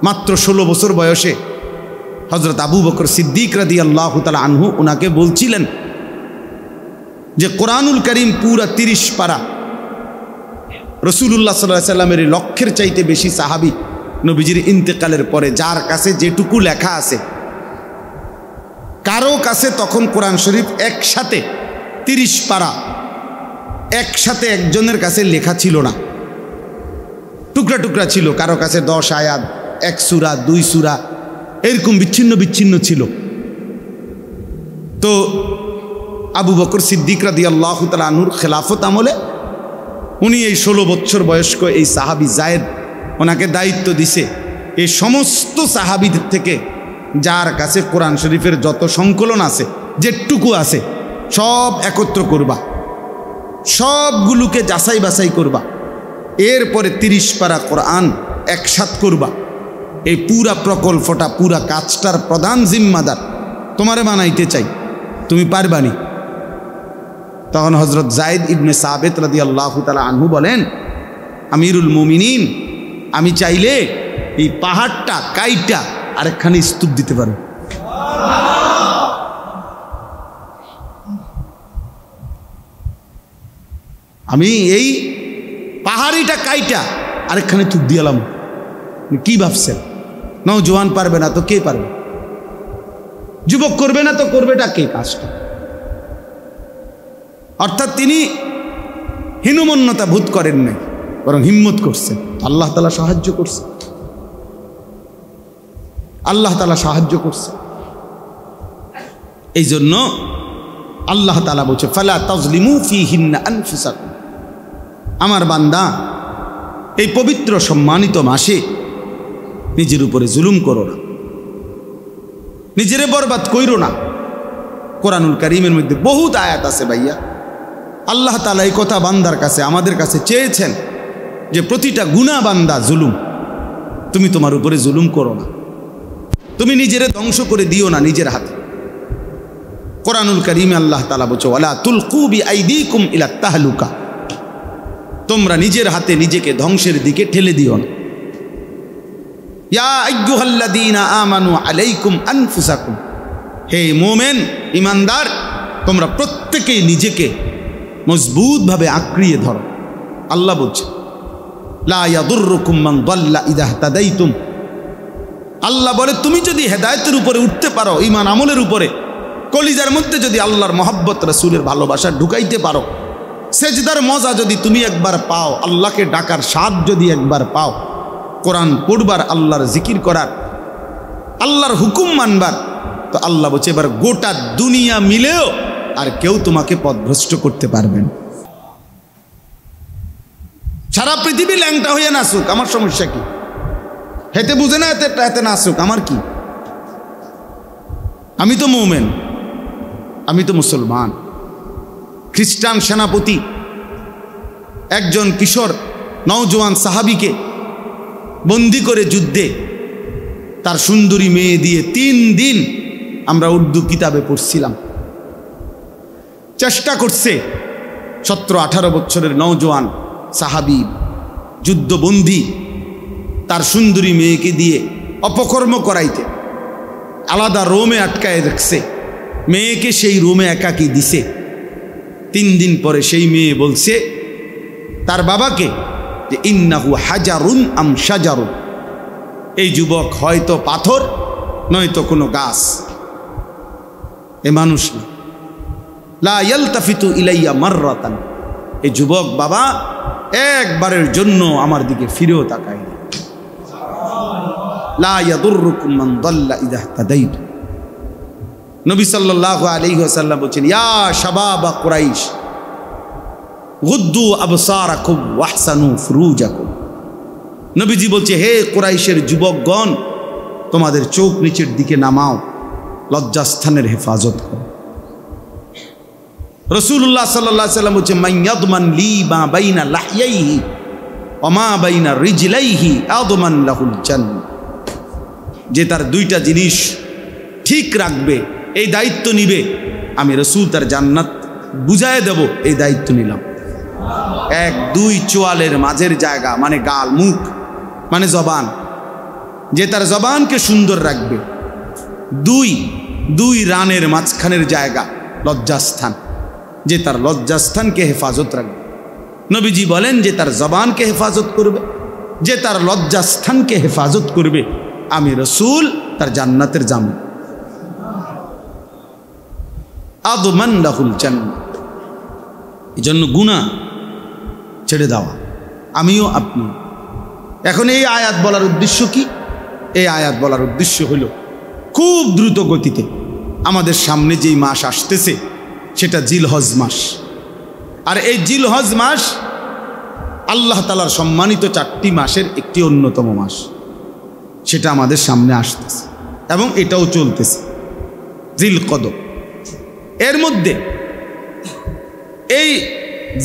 [SPEAKER 1] মাত্র 16 বছর বয়সে হযরত আবু বকর সিদ্দিক রাদিয়াল্লাহু তাআলা আনহু ওনাকে বলছিলেন যে কোরআনুল কারীম পুরা 30 পারা, রাসূলুল্লাহ সাল্লাল্লাহু আলাইহি সাল্লামের লক্ষের চাইতে বেশি সাহাবী নবীজির ইন্তেকালের পরে যার কাছে যেটুকু লেখা আছে, কারো কাছে তখন কোরআন শরীফ একসাথে 30 পারা একসাথে একজনের কাছে লেখা ছিল না, টুকরা টুকরা ছিল। কারো কাছে 10 আয়াত, 1 সূরা, 2 সূরা, এরকম বিচ্ছিন্ন বিচ্ছিন্ন ছিল। তো আবু বকর সিদ্দিক রাদিয়াল্লাহু তাআলা আনহুর খেলাফত আমলে উনি এই 16 বছর বয়স্ক এই সাহাবী যায়েদ, ওনাকে দায়িত্ব দিছে এই সমস্ত সাহাবীদের থেকে যার কাছে কোরআন শরীফের যত সংকলন আছে, যেটুকু আছে সব একত্র করবা, সবগুলোকে যাচাই বাছাই করবা, এরপরে 30 পারা কোরআন একসাথ করবা। এই পুরা প্রকল্পটা, পুরা কাজটার প্রধান জিম্মাদার তোমারে বানাইতে চাই, তুমি পারবানি। তখন হযরত যায়েদ ইবনে সাবিত রাদিয়াল্লাহু তাআলা আনহু বলেন, আমিরুল মুমিনিন, আমি চাইলে এই পাহাড়টা কাইটা আরেকখানে স্তূপ দিতে পারো। আমি এই পাহাড়িটা কাইটা আরেকখানে থুপ দিয়ালাম। কি ভাবছেন? নওজোয়ান পারবে না তো কে পারবে? যুবক করবে না তো করবেটা কে কাজটা? অর্থাৎ তিনি হীনমন্যতা বোধ করেন নাই, বরং হিম্মত করছেন। আল্লাহ তাআলা সাহায্য করছে, আল্লাহ তাআলা সাহায্য করছে। এই জন্য আল্লাহ তাআলা বলছে, ফালা তাজলিমু ফীহিন্না আনফুসাকুম, আমার বান্দা এই পবিত্র সম্মানিত মাসে নিজের উপরে জুলুম করো না, নিজেরে বরবাদ কইরো না। কোরআনুল কারীমের মধ্যে বহুত আয়াত আছে ভাইয়া, আল্লাহ তাআলা এই কথা বান্দার কাছে, আমাদের কাছে চেয়েছেন যে প্রতিটা গুনাহ বান্দা জুলুম, তুমি তোমার উপরে জুলুম করো না, তুমি নিজেরে ধ্বংস করে দিও না নিজের হাতে। কোরআনুল কারীমে আল্লাহ তাআলা বলছে, ওয়ালা তুলকু বিআইদিকুম ইলা তাহলুকা, তোমরা নিজের হাতে নিজেকে ধ্বংসের দিকে ঠেলে দিও না। ইয়া আইয়ুহাল্লাযীনা আমানু আলাইকুম আনফুসাকুম, হে মুমিন ঈমানদার, তোমরা প্রত্যেকেই নিজেকে মজবুতভাবে আঁকড়িয়ে ধরো। আল্লাহ বলছে, লা ইয়াদুররুকুম মান দাল্লা ইযা ইহতাদাইতুম, আল্লাহ বলে তুমি যদি হেদায়েতের উপরে উঠতে পারো, ঈমান আমলের উপরে, কলিজার মধ্যে যদি আল্লাহর মহব্বত, রাসূলের ভালোবাসা ঢুকাইতে পারো, সেজদার মজা যদি তুমি একবার পাও, আল্লাহকে ডাকার স্বাদ যদি একবার পাও, কোরআন পড়বার, আল্লাহর জিকির করার, আল্লাহর হুকুম মানবার, তো আল্লাহ বলছে এবার গোটা দুনিয়া মিলেও আর কেউ তোমাকে পথভ্রষ্ট করতে পারবেন। সারা পৃথিবী ল্যাংটা হয়ে নাচুক, আমার সমস্যা কি? হেতে বুঝে না, এতে নাচুক, আমার কি? আমি তো মুমিন, আমি তো মুসলমান। খ্রিস্টান সেনাপতি একজন কিশোর নওজোয়ান সাহাবীকে বন্দি করে যুদ্ধে তার সুন্দরী মেয়ে দিয়ে 3 দিন আমরা উর্দু কিতাবে পড়ছিলাম। চেষ্টা করছে 17-18 বছরের নওজোয়ান সাহাবী যুদ্ধবন্দী তার সুন্দরী মেয়েকে দিয়ে অপকর্ম করাইতে, আলাদা রুমে আটকায় রাখছে, মেয়েকে সেই রুমে একাকী দিছে। 3 দিন পরে সেই মেয়ে বলছে তার বাবাকে যে ইন্নাহু হাজারুন আম শাজারুন, এই যুবক হয়তো পাথর নয়তো কোনো গাছ, এ মানুষ না। লা ইয়ালতাফিতু ইলাইয়া মাররাতান, এই যুবক বাবা একবারের জন্য আমার দিকে ফিরেও তাকায় না। লা ইয়াদুররুকুম মান দাল্লা ইযা ইহতাদাইতু। নবী সাল্লাল্লাহু আলাইহি ওয়াসাল্লাম বলেন, ইয়া শাবাবা কুরাইশ গুদ্দু আবসারাকুম ওয়াহসানু ফুরুজাকুম। নবীজি বলছে, হে কুরাইশের যুবকগণ, তোমাদের চোখ নিচের দিকে নামাও, লজ্জাস্থানের হেফাজত করো। রাসূলুল্লাহ সাল্লাল্লাহু আলাইহি ওয়াসাল্লাম বলছে, মান ইয়াদমান লি মা বাইনা লাহইহি ওয়া মা বাইনা রিজলাইহি আদমান লাহুল জান্নাহ। যে তার 2টা জিনিস ঠিক রাখবে, এই দায়িত্ব নিবে, আমি রাসূল তার জান্নাত বুঝায় দেব, এই দায়িত্ব নিলাম। 1, 2 চোয়ালের মাঝের জায়গা মানে গাল, মুখ মানে জবান, যে তার জবানকে সুন্দর রাখবে। 2 রানের মাঝখানের জায়গা লজ্জাস্থান, যে তার লজ্জাস্থানকে হেফাজত রাখবে। নবীজি বলেন, যে তার জবানকে হেফাজত করবে, যে তার লজ্জাস্থানকে হেফাজত করবে, আমি রাসূল তার জান্নাতের জামিন। আদমান লাহুল জান্নাহ। এজন্য গুনাহ ছেড়ে দেওয়া, আমিও আপনি। এখন এই আয়াত বলার উদ্দেশ্য কি? এই আয়াত বলার উদ্দেশ্য হলো খুব দ্রুত গতিতে আমাদের সামনে যেই মাস আসতেছে সেটা জিলহজ মাস। আর এই জিলহজ মাস আল্লাহ তাআলার সম্মানিত 4টি মাসের একটি অন্যতম মাস, সেটা আমাদের সামনে আসতেছে এবং এটাও চলতেছে, জিলকদ। এর মধ্যে এই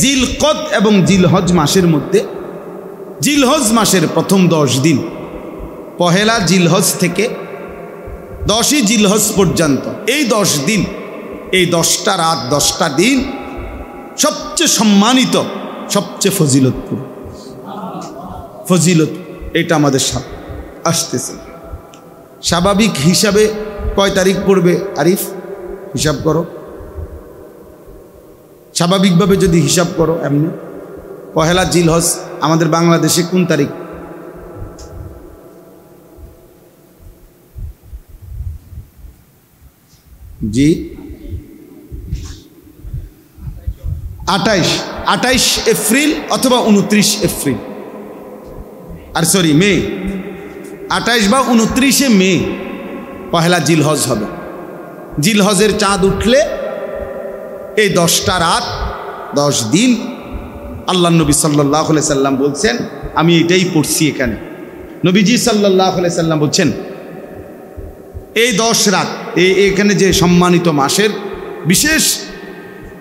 [SPEAKER 1] জিলকদ এবং জিলহজ মাসের মধ্যে জিলহজ মাসের প্রথম 10 দিন, পহেলা জিলহজ থেকে 10ই জিলহজ পর্যন্ত, এই 10 দিন, এই 10টা রাত 10টা দিন সবচেয়ে সম্মানিত, সবচেয়ে ফজিলতপূর্ণ। ফজিলত এটা আমাদের সাথে আসতেছে। স্বাভাবিক হিসাবে কয় তারিখ পড়বে আরিফ? হিসাব করো, স্বাভাবিকভাবে যদি হিসাব করো এমনি, পহেলা জিলহজ আমাদের বাংলাদেশে কোন তারিখ? জি 28 এপ্রিল অথবা 29 এপ্রিল, আর সরি মে, 28 বা 29 মে পহেলা জিলহজ হবে। জিলহজের চাঁদ উঠলে এই 10টা রাত 10 দিন আল্লাহ নবী সাল্লাল্লাহু আলাইহি সাল্লাম বলছেন, আমি এটাই পড়ছি এখানে। নবীজি সাল্লাল্লাহু আলাইহি সাল্লাম বলছেন, এই 10 রাত, এখানে যে সম্মানিত মাসের বিশেষ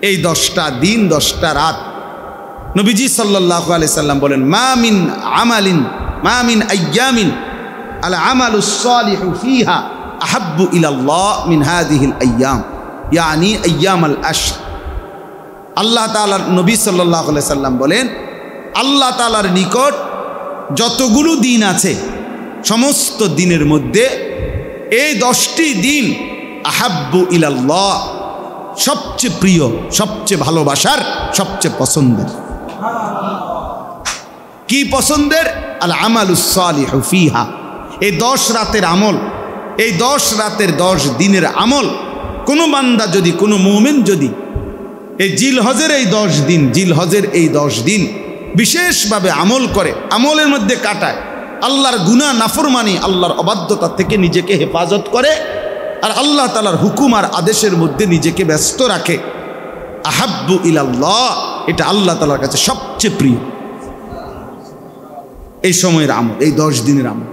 [SPEAKER 1] এই 10টা দিন 10টা রাত, নবীজি সাল্লাল্লাহু আলাইহি সাল্লাম বলেন, মা মিন আইয়ামিন আল আমালুস সালিহু ফিহা আহাব্বু ইলাল্লাহ মিন হাযিহিল আইয়াম, ইয়ানি আইয়ামাল আশর। আল্লাহ তাআলার নবী সাল্লাল্লাহু আলাইহি সাল্লাম বলেন, আল্লাহ তাআলার নিকট যতগুলো দিন আছে সমস্ত দিনের মধ্যে এই 10টি দিন আহাব্বু ইলাল্লাহ, সবচেয়ে প্রিয়, সবচেয়ে ভালোবাসার, সবচেয়ে পছন্দের। কি পছন্দের? আল আমালুস সালিহু ফিহা, এই 10 রাতের আমল, এই 10 রাতের 10 দিনের আমল কোনো বান্দা যদি, কোনো মুমিন যদি এই জিলহজের এই 10 দিন, জিলহজের এই 10 দিন বিশেষভাবে আমল করে, আমলের মধ্যে কাটায়, আল্লাহর গুনাহ নাফরমানি, আল্লাহর অবাধ্যতা থেকে নিজেকে হেফাজত করে, আর আল্লাহ তাআলার হুকুম আর আদেশের মধ্যে নিজেকে ব্যস্ত রাখে, আহাব্বু ইলাল্লাহ, এটা আল্লাহ তাআলার কাছে সবচেয়ে প্রিয় এই সময়ের আমল, এই 10 দিনের আমল।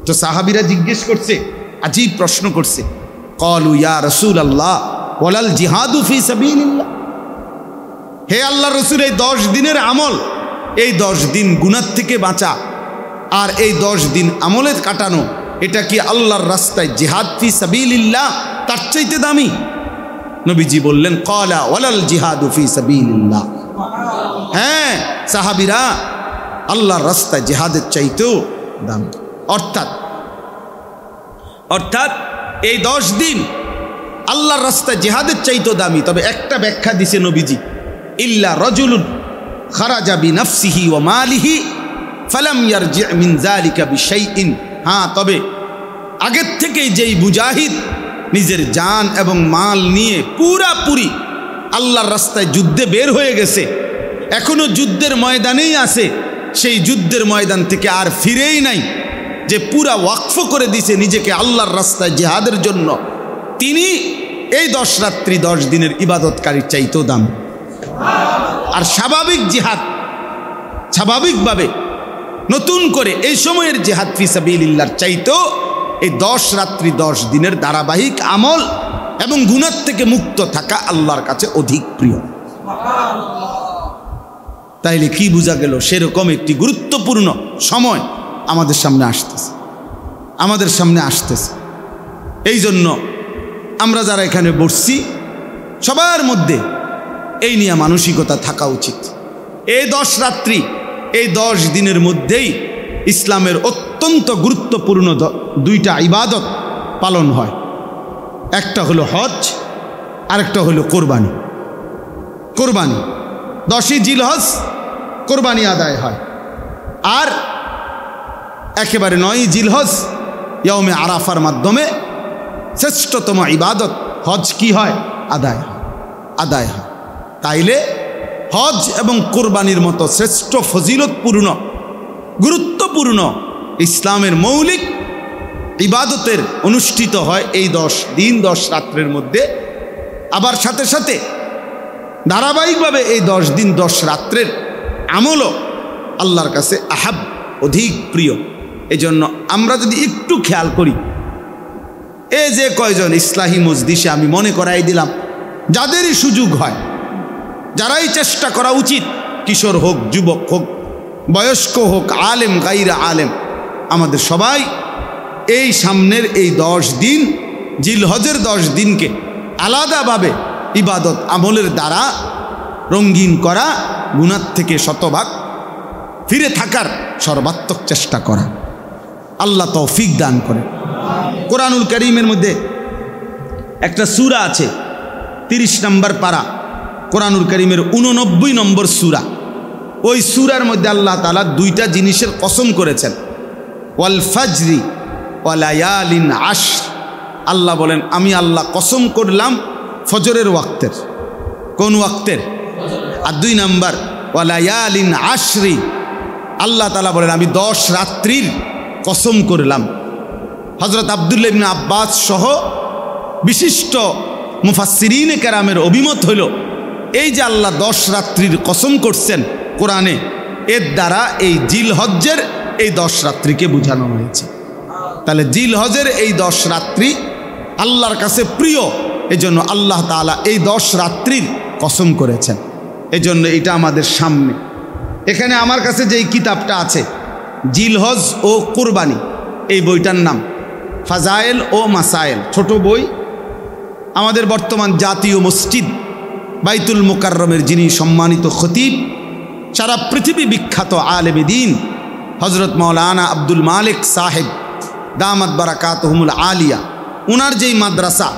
[SPEAKER 1] তো সাহাবীরা জিজ্ঞেস করছে, আজীব প্রশ্ন করছে, ক্বালু ইয়া রাসূলুল্লাহ ওয়ালাল জিহাদু ফি সাবিলিল্লাহ, হে আল্লাহর রাসূল, এই 10 দিনের আমল, এই 10 দিন গুনাহ থেকে বাঁচা আর এই 10 দিন আমলের কাটানো, এটা কি আল্লাহর রাস্তায় জিহাদ ফি সাবিলিল্লাহ তার চাইতে দামি? নবীজি বললেন ক্বালা ওয়ালাল জিহাদু ফি সাবিলিল্লাহ। হ্যাঁ সাহাবীরা, আল্লাহর রাস্তায় জিহাদের চাইতেও দামি। অর্থাৎ এই 10 দিন আল্লাহর রাস্তায় জিহাদের চাইতেও দামি। তবে একটা ব্যাখ্যা দিছে নবীজি, ইল্লা রাজুলুন খারাজা বিনাফসিহি ওয়া মালিহি ফালাম ইয়ারজি মিন যালিকা বিশাইইন। হ্যাঁ, তবে আগের থেকেই যেই মুজাহিদ নিজের জান এবং মাল নিয়ে পুরাপুরি আল্লাহর রাস্তায় যুদ্ধে বের হয়ে গেছে, এখনো যুদ্ধের ময়দানেই আছে, সেই যুদ্ধের ময়দান থেকে আর ফিরেই নাই, যে পুরা ওয়াকফ করে দিছে নিজেকে আল্লাহর রাস্তায় জিহাদের জন্য, তিনি এই 10 রাত্রি 10 দিনের ইবাদতকারীর চাইতেও দাম। আর স্বাভাবিক জিহাদ, স্বাভাবিকভাবে নতুন করে এই সময়ের জিহাদ ফি সাবিলিল্লাহর চাইতেও এই 10 রাত্রি 10 দিনের ধারাবাহিক আমল এবং গুনাহ থেকে মুক্ত থাকা আল্লাহর কাছে অধিক প্রিয়। তাইলে কি বোঝা গেল? সেরকম একটি গুরুত্বপূর্ণ সময় আমাদের সামনে আসতেছে। এই জন্য আমরা যারা এখানে বসছি সবার মধ্যে এই নিয়ে মানসিকতা থাকা উচিত। এই 10 রাত্রি এই 10 দিনের মধ্যেই ইসলামের অত্যন্ত গুরুত্বপূর্ণ 2টা ইবাদত পালন হয়। একটা হলো হজ, আরেকটা হলো কোরবানি। 10ই জিলহজ কোরবানি আদায় হয়, আর একেবারে 9ই জিলহজ ইয়াউমে আরাফার মাধ্যমে শ্রেষ্ঠতম ইবাদত হজ কি হয়? আদায় হয়। তাইলে হজ এবং কোরবানির মতো শ্রেষ্ঠ ফজিলতপূর্ণ গুরুত্বপূর্ণ ইসলামের মৌলিক ইবাদতের অনুষ্ঠিত হয় এই 10 দিন 10 রাত্রের মধ্যে। আবার সাথে সাথে ধারাবাহিকভাবে এই 10 দিন 10 রাত্রের আমলও আল্লাহর কাছে আহাব, অধিক প্রিয়। এই জন্য আমরা যদি একটু খেয়াল করি, এই যে কয়জন ইসলাহি মজলিসে আমি মনে করাই দিলাম, যাদেরই সুযোগ হয়, যারাই চেষ্টা করা উচিত, কিশোর হোক, যুবক হোক, বয়স্ক হোক, আলেম গাইরা আলেম, আমাদের সবাই এই সামনের এই 10 দিন জিলহজের 10 দিনকে আলাদাভাবে ইবাদত আমলের দ্বারা রঙিন করা, গুনাহ থেকে শতভাগ ফিরে থাকার সর্বাত্মক চেষ্টা করা। আল্লাহ তৌফিক দান করে। কোরআনুল কারীমের মধ্যে একটা সূরা আছে, 30 নম্বর পারা, কোরআনুল কারীমের 89 নম্বর সূরা। ওই সূরার মধ্যে আল্লাহ তাআলা 2টা জিনিসের কসম করেছেন, ওয়াল ফাজরি ওয়া লায়ালিন আশর। আল্লাহ বলেন, আমি আল্লাহ কসম করলাম ফজরের ওয়াক্তের। কোন ওয়াক্তের? আর 2 নাম্বার ওয়া লায়ালিন আশরি, আল্লাহ তাআলা বলেন আমি 10 রাত্রির কসম করলাম। হযরত আব্দুল্লাহ ইবনে আব্বাস সহ বিশিষ্ট মুফাসসিরিনে কেরামের অভিমত হইল, এই যে আল্লাহ 10 রাত্রির কসম করছেন কোরআনে, এর দ্বারা এই জিলহজ্জের এই 10 রাত্রিকে বোঝানো হয়েছে। তাহলে জিলহজের এই 10 রাত্রি আল্লাহর কাছে প্রিয়, এজন্য আল্লাহ তাআলা এই 10 রাত্রির কসম করেছেন। এজন্য এটা আমাদের সামনে। এখানে আমার কাছে যেই কিতাবটা আছে, জিলহজ ও কুরবানি, এই বইটার নাম ফাজায়েল ও মাসায়েল, ছোট বই। আমাদের বর্তমান জাতীয় মসজিদ বাইতুল মুকাররমের যিনি সম্মানিত খতিব, সারা পৃথিবী বিখ্যাত আলেমে দ্বীন হজরত মাওলানা আব্দুল মালিক সাহেব দামাত বারাকাতুহুমুল আলিয়া, উনার যেই মাদ্রাসা,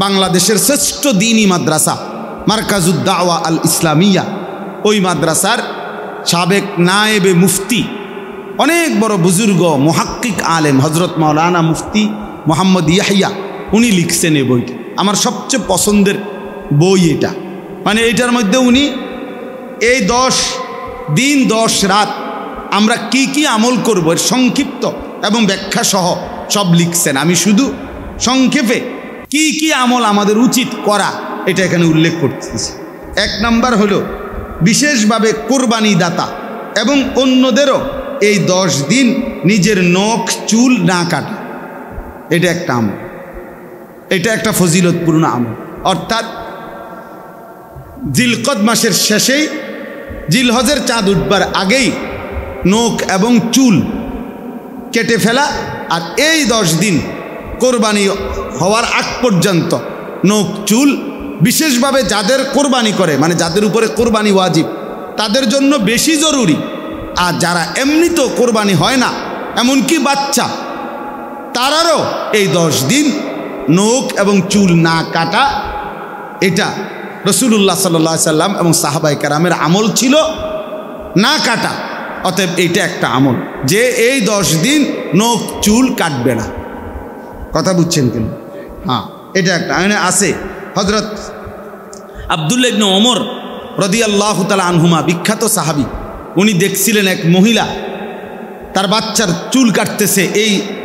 [SPEAKER 1] বাংলাদেশের শ্রেষ্ঠ দ্বীনি মাদ্রাসা মারকাজুদ দাওয়া আল ইসলামিয়া, ওই মাদ্রাসার সাবেক নায়েবে মুফতি, অনেক বড় বুজুর্গ মুহাক্কিক আলেম হজরত মাওলানা মুফতি মোহাম্মদ ইয়াহিয়া, উনি লিখছেন এই বইটি। আমার সবচেয়ে পছন্দের বই এটা। মানে এটার মধ্যে উনি এই 10 দিন 10 রাত আমরা কি কি আমল করব এর সংক্ষিপ্ত এবং ব্যাখ্যা সহ সব লিখছেন। আমি শুধু সংক্ষেপে কি কি আমল আমাদের উচিত করা এটা এখানে উল্লেখ করতেছি। 1 নাম্বার হলো বিশেষভাবে কোরবানি দাতা এবং অন্যদেরও এই 10 দিন নিজের নখ চুল না কাটা, এটা একটা আমল, এটা একটা ফজিলতপূর্ণ আমল। অর্থাৎ জিলকদ মাসের শেষেই, জিলহজের চাঁদ উঠবার আগেই নখ এবং চুল কেটে ফেলা, আর এই 10 দিন কোরবানি হওয়ার আগ পর্যন্ত নখ চুল, বিশেষভাবে যাদের কোরবানি করে মানে যাদের উপরে কোরবানি ওয়াজিব তাদের জন্য বেশি জরুরি। আর যারা এমনিতেও কোরবানি হয় না, এমনকি বাচ্চা, তারারও এই 10 দিন নখ এবং চুল না কাটা, এটা রাসূলুল্লাহ সাল্লাল্লাহু আলাইহি সাল্লাম এবং সাহাবায়ে কেরামের আমল ছিল না কাটা। অতএব এইটা একটা আমল যে এই 10 দিন নখ চুল কাটবে না। কথা বুঝছেন কিনা? হ্যাঁ, এটা একটা আইনে আছে। হযরত আব্দুল্লাহ ইবনে ওমর রাদিয়াল্লাহু তাআলা আনহুমা, বিখ্যাত সাহাবী, উনি দেখছিলেন এক মহিলা তার বাচ্চার চুল কাটতেছে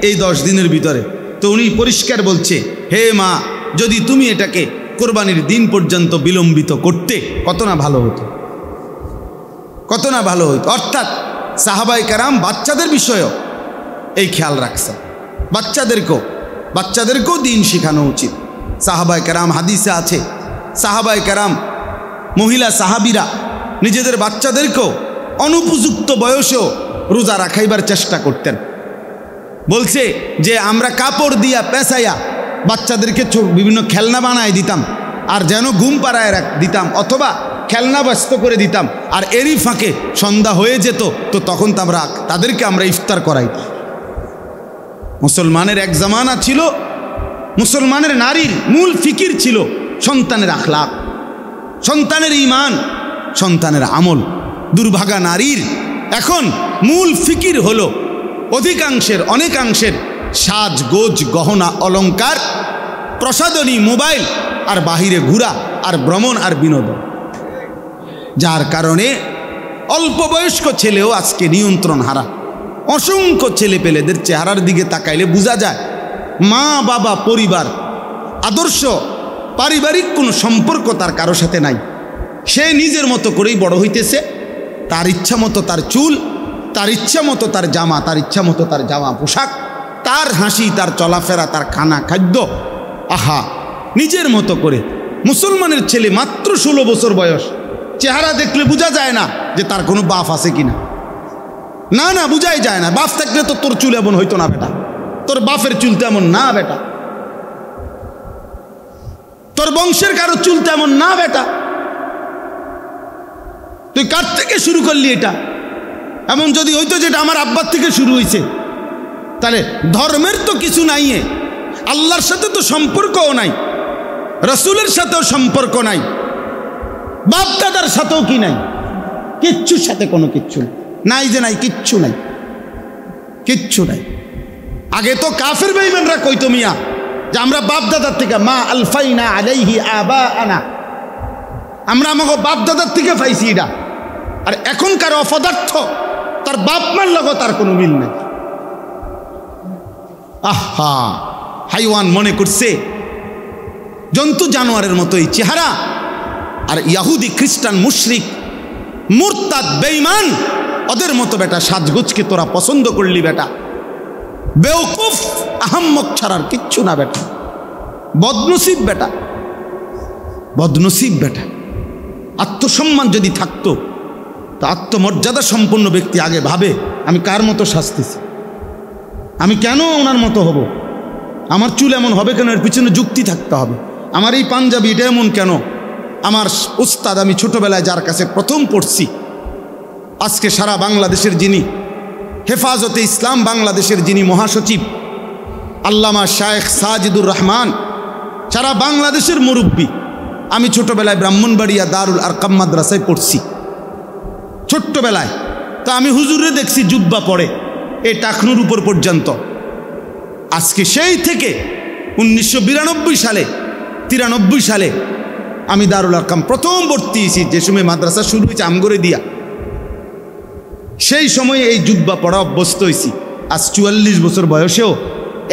[SPEAKER 1] এই 10 দিনের ভিতরে। তো উনি পরিষ্কার বলছে, হে মা, যদি তুমি এটাকে কোরবানির দিন পর্যন্ত বিলম্বিত করতে কত না ভালো হতো, কত না ভালো হতো। অর্থাৎ সাহাবায়ে কেরাম বাচ্চাদের বিষয়েও এই খেয়াল রাখছেন। বাচ্চাদেরকেও দিন শেখানো উচিত। সাহাবায়ে কেরাম, হাদিসে আছে, সাহাবায়ে কেরাম মহিলা সাহাবীরা নিজেদের বাচ্চাদেরকেও অনুপযুক্ত বয়সেও রোজা রাখাইবার চেষ্টা করতেন। বলছে যে আমরা কাপড় দিয়া পেঁচাইয়া বাচ্চাদেরকে বিভিন্ন খেলনা বানায় দিতাম, আর যেন ঘুম পাড়ায় দিতাম, অথবা খেলনা ব্যস্ত করে দিতাম, আর এরই ফাঁকে সন্ধ্যা হয়ে যেত, তো তখন তাদেরকে আমরা ইফতার করাইতাম। মুসলমানের এক জামানা ছিল, মুসলমানের নারীর মূল ফিকির ছিল সন্তানের আখলাক, সন্তানের ঈমান, সন্তানের আমল। দুর্ভাগা নারীর এখন মূল ফিকির হলো অনেকাংশের সাজগোজ, গহনা, অলংকার, প্রসাধনী, মোবাইল, আর বাহিরে ঘোরা, আর ভ্রমণ, আর বিনোদন। যার কারণে অল্প বয়স্ক ছেলেও আজকে নিয়ন্ত্রণ হারা। অসংখ্য ছেলেপেলেদের চেহারার দিকে তাকাইলে বোঝা যায় মা বাবা, পরিবার, আদর্শ, পারিবারিক কোনো সম্পর্ক তার কারো সাথে নাই। সে নিজের মতো করেই বড় হইতেছে, তার ইচ্ছা মতো তার চুল, তার ইচ্ছা মতো তার জামা, তার ইচ্ছা মতো তার জামা পোশাক, তার হাসি, তার চলাফেরা, তার খানা খাদ্য, আহা, নিজের মতো করে। মুসলমানের ছেলে মাত্র 16 বছর বয়স, চেহারা দেখলে বোঝা যায় না যে তার কোনো বাপ আছে কিনা। না, বুঝাই যায় না। বাপ থাকলে তো তোর চুল এমন হইতো না বেটা, তোর বাপের চুল তেমন না বেটা, তোর বংশের কারো চুল তেমন না বেটা, তুই কার থেকে শুরু করলি এটা? এমন যদি হইতো যেটা আমার আব্বার থেকে শুরু হয়েছে, তাহলে ধর্মের তো কিছু নাই, আল্লাহর সাথে তো সম্পর্কও নাই, রাসূলের সাথেও সম্পর্ক নাই, বাপ দাদার সাথেও কি নাই, কিচ্ছুর সাথে কোনো কিচ্ছু নাই, যে নাই, কিচ্ছু নাই, কিচ্ছু নাই। আগে তো কাফের বেঈমানরা কইতো মিয়া যে আমরা বাপ দাদার থেকে, মা আলফাইনা আলাইহি আবাআনা, আমরা আমাকে বাপ দাদার থেকে পাইছি এটা। আর এখনকার অপদার্থ তার বাপ মার লগো তার কোনো মিল নেই। আহা, হাইওয়ান মনে করছে জন্তু জানোয়ারের মতোই চেহারা। আর ইহুদি, খ্রিস্টান, মুশরিক, মুরতাদ, বেঈমান, ওদের মতো বেটা সাজগোজকে তোরা পছন্দ করলি বেটা। বেওকুফ, আহাম্মক ছাড়ার কিচ্ছু না বেটা। বদনসিব বেটা, বদনসিব বেটা। আত্মসম্মান যদি থাকতো তো আত্মমর্যাদা সম্পন্ন ব্যক্তি আগে ভাবে আমি কার মতো সাজতেছি, আমি কেন ওনার মতো হব, আমার চুল এমন হবে কেন, এর পিছনে যুক্তি থাকতে হবে, আমার এই পাঞ্জাবি এটা এমন কেন, আমার উস্তাদ আমি ছোটবেলায় যার কাছে প্রথম পড়ছি, আজকে সারা বাংলাদেশের যিনি হেফাজতে ইসলাম বাংলাদেশের যিনি মহাসচিব, আল্লামা শায়েখ সাজিদুর রহমান, সারা বাংলাদেশের মুরব্বী। আমি ছোটবেলায় ব্রাহ্মণবাড়িয়া দারুল আরকাম মাদ্রাসায় পড়ছি ছোট্টবেলায়। তা আমি হুজুরে দেখছি জুব্বা পড়ে এই টাকনুর উপর পর্যন্ত। আজকে সেই থেকে 1992 সালে 93 সালে আমি দারুল আরকাম প্রথম ভর্তি হয়েছি, যে সময় মাদ্রাসা শুরু হয়েছে আমগরে দিয়া, সেই সময়ে এই জুব্বা পড়া অভ্যস্ত হয়েছি। আজ 44 বছর বয়সেও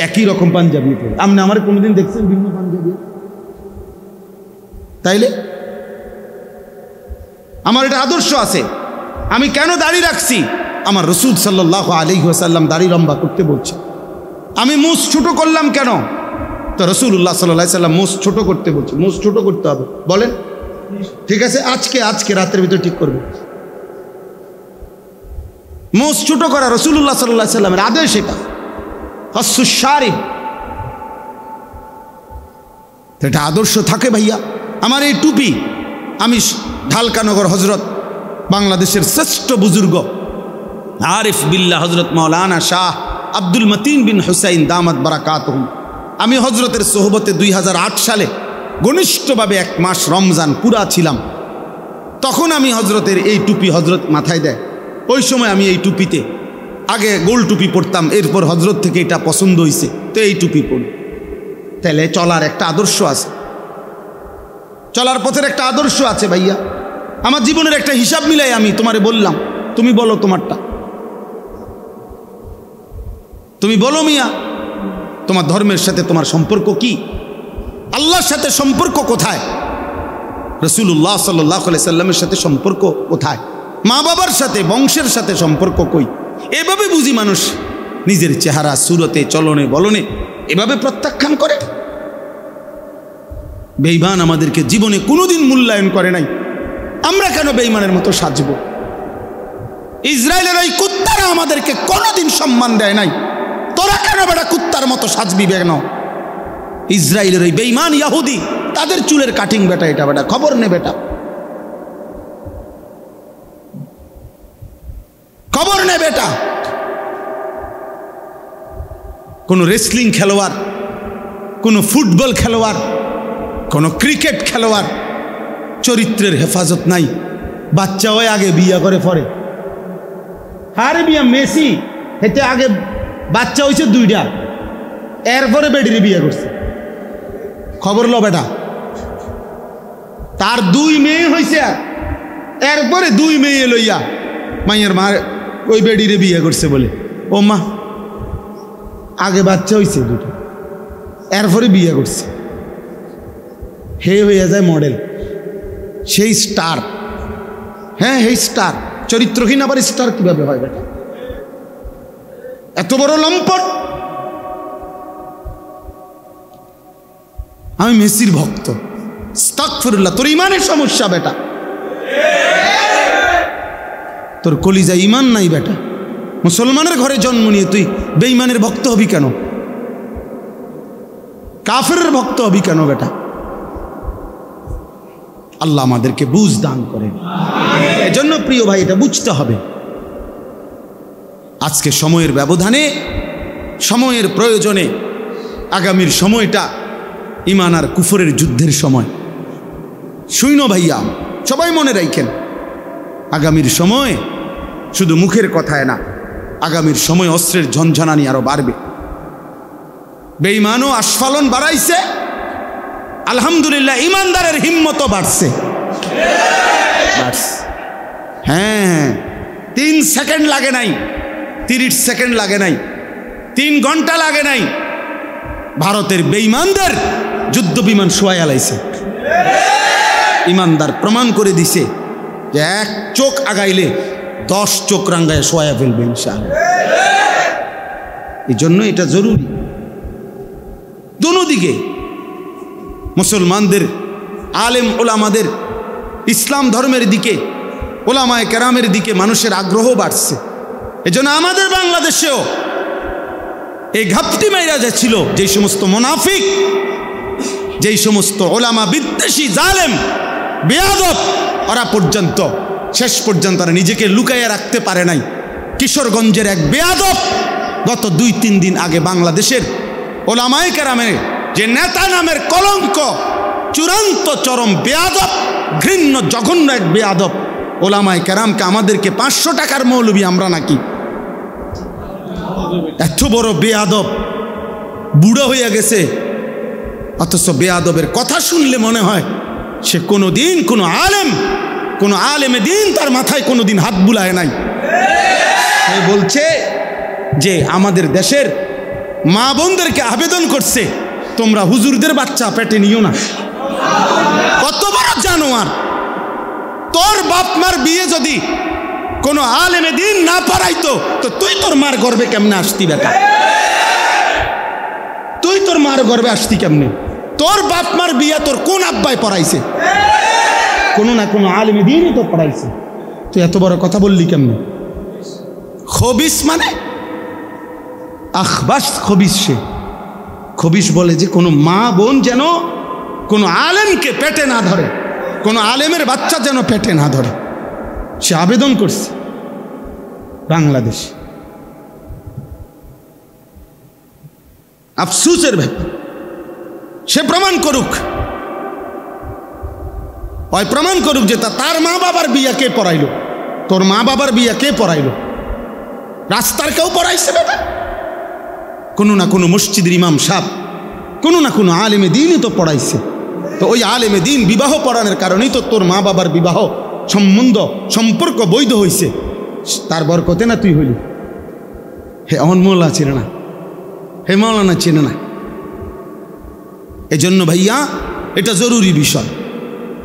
[SPEAKER 1] একই রকম পাঞ্জাবি পড়ে। আপনি আমার কোনোদিন দেখছেন ভিন্ন পাঞ্জাবি? তাইলে আমার এটা আদর্শ আছে। আমি কেন দাড়ি রাখছি? আমার রাসূল সাল্লাল্লাহু আলাইহি ওয়াসাল্লাম দাড়ি লম্বা করতে বলছে। আমি মুছ ছোট করলাম কেন? তো রাসূলুল্লাহ সাল্লাল্লাহু আলাইহি ওয়াসাল্লাম মুছ ছোট করতে বলছে। মুছ ছোট করতে হবে, বলেন? ঠিক আছে, আজকে রাতের ভিতর ঠিক করবে। মোষ ছোট করা রাসূলুল্লাহ সাল্লাল্লাহু আলাইহি সাল্লামের আদেশ, এটা কাসসুশ শারিব, এটা আদর্শ থাকে ভাইয়া। আমার এই টুপি আমি ঢালকানগর হজরত বাংলাদেশের শ্রেষ্ঠ বুজুর্গ আরিফ বিল্লাহ হজরত মাওলানা শাহ আব্দুল মতিন বিন হুসাইন দামাত বারাকাতুহু, আমি হজরতের সোহবতে 2008 সালে ঘনিষ্ঠভাবে 1 মাস রমজান পুরা ছিলাম। তখন আমি হজরতের এই টুপি হজরত মাথায় দেয়, ওই সময় আমি এই টুপিতে আগে গোল টুপি পরতাম, এরপর হজরত থেকে এটা পছন্দ হয়েছে তো এই টুপি পরি। তাহলে চলার একটা আদর্শ আছে, চলার পথের একটা আদর্শ আছে ভাইয়া। আমার জীবনের একটা হিসাব মিলাই আমি তোমারে বললাম, তুমি বলো তোমারটা, তুমি বলো মিয়া তোমার ধর্মের সাথে তোমার সম্পর্ক কি, আল্লাহর সাথে সম্পর্ক কোথায়, রাসূলুল্লাহ সাল্লাল্লাহু আলাইহি সাল্লামের সাথে সম্পর্ক কোথায়, মা বাবার সাথে বংশের সাথে সম্পর্ক কই। এভাবে বুঝি মানুষ নিজের চেহারা সুরতে চলনে বলনে এভাবে প্রত্যাখ্যান করে। বেঈমান আমাদেরকে জীবনে কোনোদিন মূল্যায়ন করে নাই, আমরা কেন বেঈমানের মতো সাজব? ইসরায়েলের ওই কুত্তারা আমাদেরকে কোনোদিন সম্মান দেয় নাই, তোরা কেন বেটা কুত্তার মতো সাজবি কেন? ইসরায়েলের ওই বেঈমান ইহুদি তাদের চুলের কাটিং বেটা, এটা বেটা খবর নে বেটা, খবর নে বেটা। কোন রেসলিং খেলোয়াড়, কোন ফুটবল খেলোয়াড়, কোন ক্রিকেট খেলোয়াড় চরিত্রের হেফাজত নাই, বাচ্চা হয় আগে বিয়া করে পরে। আরে বিয়া মেসি হেতে আগে বাচ্চা হয়েছে 2টা, এরপরে বেডিরে বিয়ে করছে, খবর লো বেটা। তার 2 মেয়ে হয়েছে, এরপরে 2 মেয়ে লইয়া মাইয়ের মা ওই বেডিরে বিয়ে করছে বলে, ও মা আগে বাচ্চা হয়েছে 2টা, এরপরে বিয়ে করছে। হে হয়ে যায় মডেল, সেই স্টার। হ্যাঁ হে স্টার, চরিত্রহীন আবার স্টার কিভাবে হয় বেটা? এত বড় লম্পট। আমি মেসির ভক্ত, আস্তাগফিরুল্লাহ। তোর ইমানের সমস্যা বেটা, তোর কলিজায় ইমান নাই বেটা। মুসলমানের ঘরে জন্ম নিয়ে তুই বেঈমানের ভক্ত হবি কেন? কাফেরের ভক্ত হবি কেন বেটা? আল্লাহ আমাদেরকে বুঝ দান করেন। এজন্য প্রিয় ভাই এটা বুঝতে হবে, আজকে সময়ের ব্যবধানে, সময়ের প্রয়োজনে, আগামীর সময়টা ঈমান আর কুফরের যুদ্ধের সময়। শুইনো ভাইয়া, সবাই মনে রাখেন, আগামীর সময় শুধু মুখের কথায় না, আগামীর সময় অস্ত্রের ঝনঝনানি আরো বাড়বে। বেঈমানও আস্ফালন বাড়াইছে, আলহামদুলিল্লাহ ইমানদারের হিম্মতও বাড়ছে। হ্যাঁ 3 সেকেন্ড লাগে নাই, 30 সেকেন্ড লাগে নাই, 3 ঘন্টা লাগে নাই, ভারতের বেঈমানদের যুদ্ধ বিমান শোয়াই আলাইছে। ইমানদার প্রমাণ করে দিছে যে 1 চোখ আগাইলে 10 চোখ রাঙ্গায় শোয়া ফেলবে ইনশাআল্লাহ। এই জন্য এটা জরুরি দুদিকে, মুসলমানদের আলেম ওলামাদের ইসলাম ধর্মের দিকে, ওলামায়ে কেরামের দিকে মানুষের আগ্রহ বাড়ছে। এজন্য আমাদের বাংলাদেশেও এই ঘাপটি মাইরা যাচ্ছিল যেই সমস্ত মুনাফিক, যেই সমস্ত ওলামা বিদ্বেষী জালেম বেয়াদব, ওরা পর্যন্ত শেষ পর্যন্ত নিজেকে লুকাইয়া রাখতে পারে নাই। কিশোরগঞ্জের এক বেয়াদব গত 2-3 দিন আগে বাংলাদেশের ওলামায়ে কেরামের যে নেতা নামের কলঙ্ক, চূড়ান্ত চরম বেয়াদব, ঘৃণ্য জঘন্য এক বেয়াদব, ওলামায়ে কেরামকে আমাদেরকে 500 টাকার মৌলবি আমরা নাকি, এত বড় বেয়াদব, বুড়ো হয়ে গেছে, অথচ বেয়াদবের কথা শুনলে মনে হয় সে কোনোদিন কোনো আলেমে দিন তার মাথায় কোনোদিন হাত বুলায় নাই। সে বলছে যে আমাদের দেশের মা বোনদেরকে আবেদন করছে, তোমরা হুজুরদের বাচ্চা পেটে নিও না। কত বড় জানোয়ার! তোর বাপ মার বিয়ে যদি কোনো আলেমে দিন না পড়াইতো তো তুই তোর মার গর্বে কেমনে আসতি বেটা? তুই তোর মার গর্বে আসতি কেমনে? তোর বাপ মার বিয়ে তোর কোন আব্বাই পড়াইছে? কোনো না কোনো আলেমে দিনই তো পড়াইছে। তুই এত বড় কথা বললি কেমনে? খবিস মানে আখবাস, খবিস সে। খবিস বলে যে কোনো মা বোন যেন কোনো আলেমকে পেটে না ধরে, কোনো আলেমের বাচ্চা যেন পেটে না ধরে। সে আবেদন করছে বাংলাদেশ। আফসোসের ব্যাপার, সে প্রমাণ করুক, ওই প্রমাণ করুক যে তার মা বাবার বিয়া কে পড়াইল, তোর মা বাবার বিয়া কে পড়াইল? রাস্তার কেউ পড়াইছে বেটা? কোনো না কোনো মসজিদের ইমাম সাহেব, কোনো না কোনো আলেমে দিনই তো পড়াইছে। তো ওই আলেমে দিন বিবাহ পড়ানোর কারণেই তো তোর মা বাবার বিবাহ সম্বন্ধ সম্পর্ক বৈধ হয়েছে। তার বরকতে না তুই হইলি। হে অনমোলা চেনে না, হে মৌলানা চেনে না। এজন্য ভাইয়া এটা জরুরি বিষয়।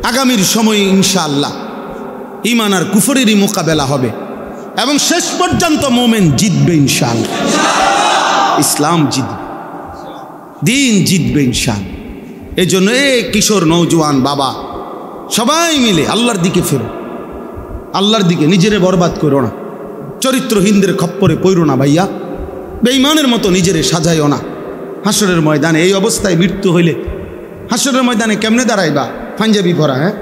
[SPEAKER 1] আগামীর সময়ে ইনশাআল্লাহ ঈমান আর কুফরেরই মোকাবেলা হবে এবং শেষ পর্যন্ত মোমেন জিতবে ইনশাআল্লাহ। ইসলাম জিতবে, দিন জিতবে ইনশাআল্লাহ। এই জন্য কিশোর নওজোয়ান বাবা সবাই মিলে আল্লাহর দিকে ফেরো, আল্লাহর দিকে। নিজেরে বরবাদ করো না, চরিত্রহীনদের খপ্পরে পড়ো না ভাইয়া, বেঈমানের মতো নিজেরে সাজাইও না। হাসরের ময়দানে এই অবস্থায় মৃত্যু হইলে হাসরের ময়দানে কেমনে দাঁড়াইবা? পাঞ্জাবি পরা, হ্যাঁ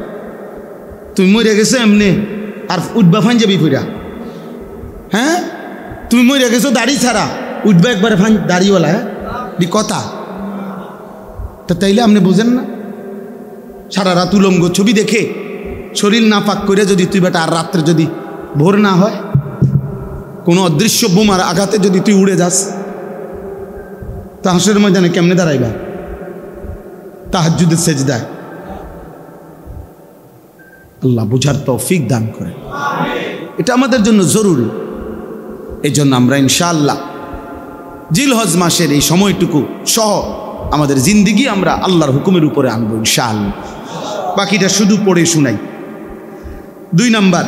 [SPEAKER 1] তুমি মরে গেছো এমনি আর উঠবা পাঞ্জাবি পরা? হ্যাঁ তুমি মরে গেছো দাড়ি ছাড়া, উঠবা একবারে দাড়িওয়ালা? হ্যাঁ কথা তা তাইলে আপনি বুঝেন না? সারা রাত উলঙ্গ ছবি দেখে শরীর না পাক করে যদি তুই বেটা আর রাত্রে যদি ভোর না হয়, কোনো অদৃশ্য বোমার আঘাতে যদি তুই উড়ে যাস, তা হাসরের ময়দানে কেমনে দাঁড়াইবা? তাহাজ্জুদের সেজদায়। আল্লাহ বুঝার তৌফিক দান করে, এটা আমাদের জন্য জরুরি। এই জন্য আমরা ইনশাআল্লাহ জিলহজ মাসের এই সময়টুকু সহ আমাদের জিন্দিগি আমরা আল্লাহর হুকুমের উপরে আনবো ইনশাআল্লাহ। বাকিটা শুধু পড়ে শুনাই। 2 নাম্বার,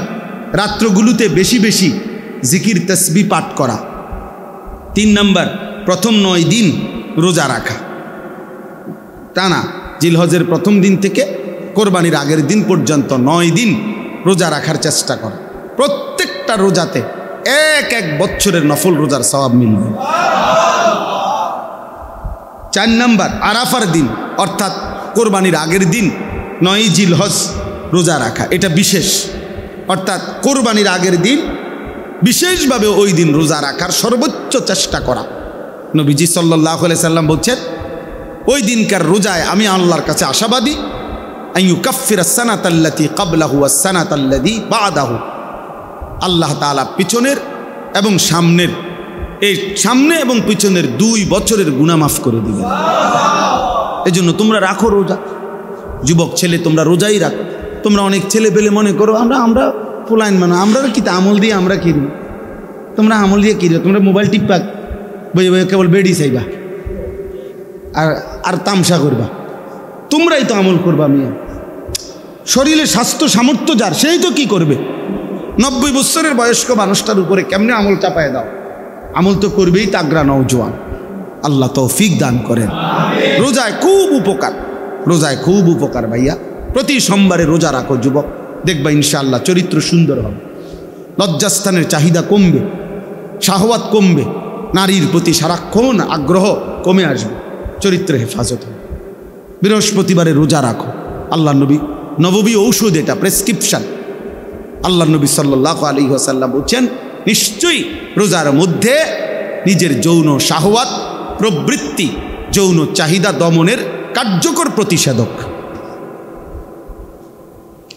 [SPEAKER 1] রাত্রগুলোতে বেশি বেশি জিকির তসবিহ পাঠ করা। 3 নাম্বার, প্রথম 9 দিন রোজা রাখা টানা, জিলহজের প্রথম দিন থেকে কোরবানির আগের দিন পর্যন্ত 9 দিন রোজা রাখার চেষ্টা করা। প্রত্যেকটা রোজাতে এক বছরের নফল রোজার সওয়াব মিলবে। 4 নাম্বার, আরাফার দিন অর্থাৎ কোরবানির আগের দিন 9 জিলহজ রোজা রাখা। এটা বিশেষ, অর্থাৎ কোরবানির আগের দিন বিশেষভাবে ওই দিন রোজা রাখার সর্বোচ্চ চেষ্টা করা। নবীজি সাল্লাল্লাহু আলাইহি সাল্লাম বলছেন, ওই দিনকার রোজায় আমি আল্লাহর কাছে আশাবাদী, আইয়ুকাফিরাস সানাতাল্লাতী ক্বাবলাহু ওয়াস সানাতাল্লাতী বা'দাহু। আল্লাহ তাআলা পিছনের এবং সামনের, এই সামনে এবং পিছনের 2 বছরের গুনাহ মাফ করে দিবেন। এই জন্য তোমরা রাখো রোজা। যুবক ছেলে তোমরা রোজাই রাখো। তোমরা অনেক ছেলে পেলে মনে করো আমরা ফুলাইন মানে আমরা কি আমল দিয়ে আমরা কিনি। তোমরা আমল দিয়ে কিনো, তোমরা মোবাইল টিপা বই কেবল বেড়ি চাইবা আর তামসা করবা। তোমরাই তো আমল করবা। মিয়া শরীরে স্বাস্থ্য সামর্থ্য যার, সেই তো কি করবে? 90 বছরের বয়স্ক মানুষটার উপরে কেমনে আমল চাপায় দাও? আমল তো করবেই তাগড়া নওজোয়ান। আল্লাহ তৌফিক দান করেন। রোজায় খুব উপকার, রোজায় খুব উপকার ভাইয়া। প্রতি সোমবারে রোজা রাখো যুবক, দেখবা ইনশাআল্লাহ চরিত্র সুন্দর হবে, লজ্জাস্থানের চাহিদা কমবে, শাহওয়াত কমবে, নারীর প্রতি সারাক্ষণ আগ্রহ কমে আসবে, চরিত্রে হেফাজত হবে। বৃহস্পতিবারে রোজা রাখো। আল্লাহ নবী নববী ঔষধ, এটা প্রেসক্রিপশন। আল্লাহ নবী সাল্লাল্লাহু আলাইহি ওয়াসাল্লাম বলছেন, নিশ্চয়ই রোজার মধ্যে নিজের যৌন শাহওয়াত প্রবৃত্তি, যৌন চাহিদা দমনের কার্যকর প্রতিষেধক।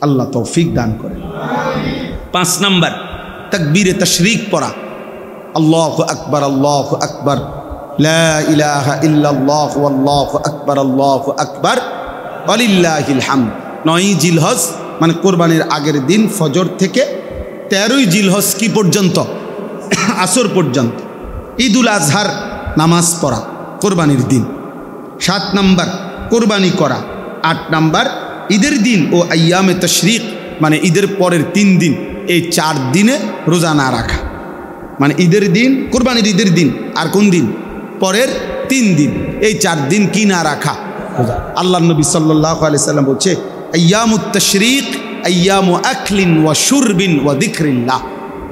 [SPEAKER 1] আল্লাহ তৌফিক দান করেন। 5 নাম্বার, তাকবীরে তাশরিক পড়া। আল্লাহু আকবার, আল্লাহু আকবার, লা ইলাহা ইল্লাল্লাহ, আল্লাহু আকবার, আল্লাহু আকবার, ওয়ালিল্লাহিল হামদ। 9 জিলহজ মানে কোরবানির আগের দিন ফজর থেকে 13 জিলহজ কি পর্যন্ত? আসর পর্যন্ত। ঈদুল আজহার নামাজ পড়া কোরবানির দিন। 7 নাম্বার, কোরবানি করা। 8 নাম্বার, ঈদের দিন ও আইয়ামে তাশরিক মানে ঈদের পরের 3 দিন, এই 4 দিনে রোজা না রাখা। মানে ঈদের দিন, কোরবানির ঈদের দিন, আর কোন দিন? পরের 3 দিন, এই 4 দিন কি না রাখা? রোজা। আল্লাহ নবী সাল্লাল্লাহু আলাইহি সাল্লাম বলছে, আইয়ামুত তাশরিক আইয়ামু আকলিন ওয়া শুরবিন ওয়া যিকরিল্লাহ।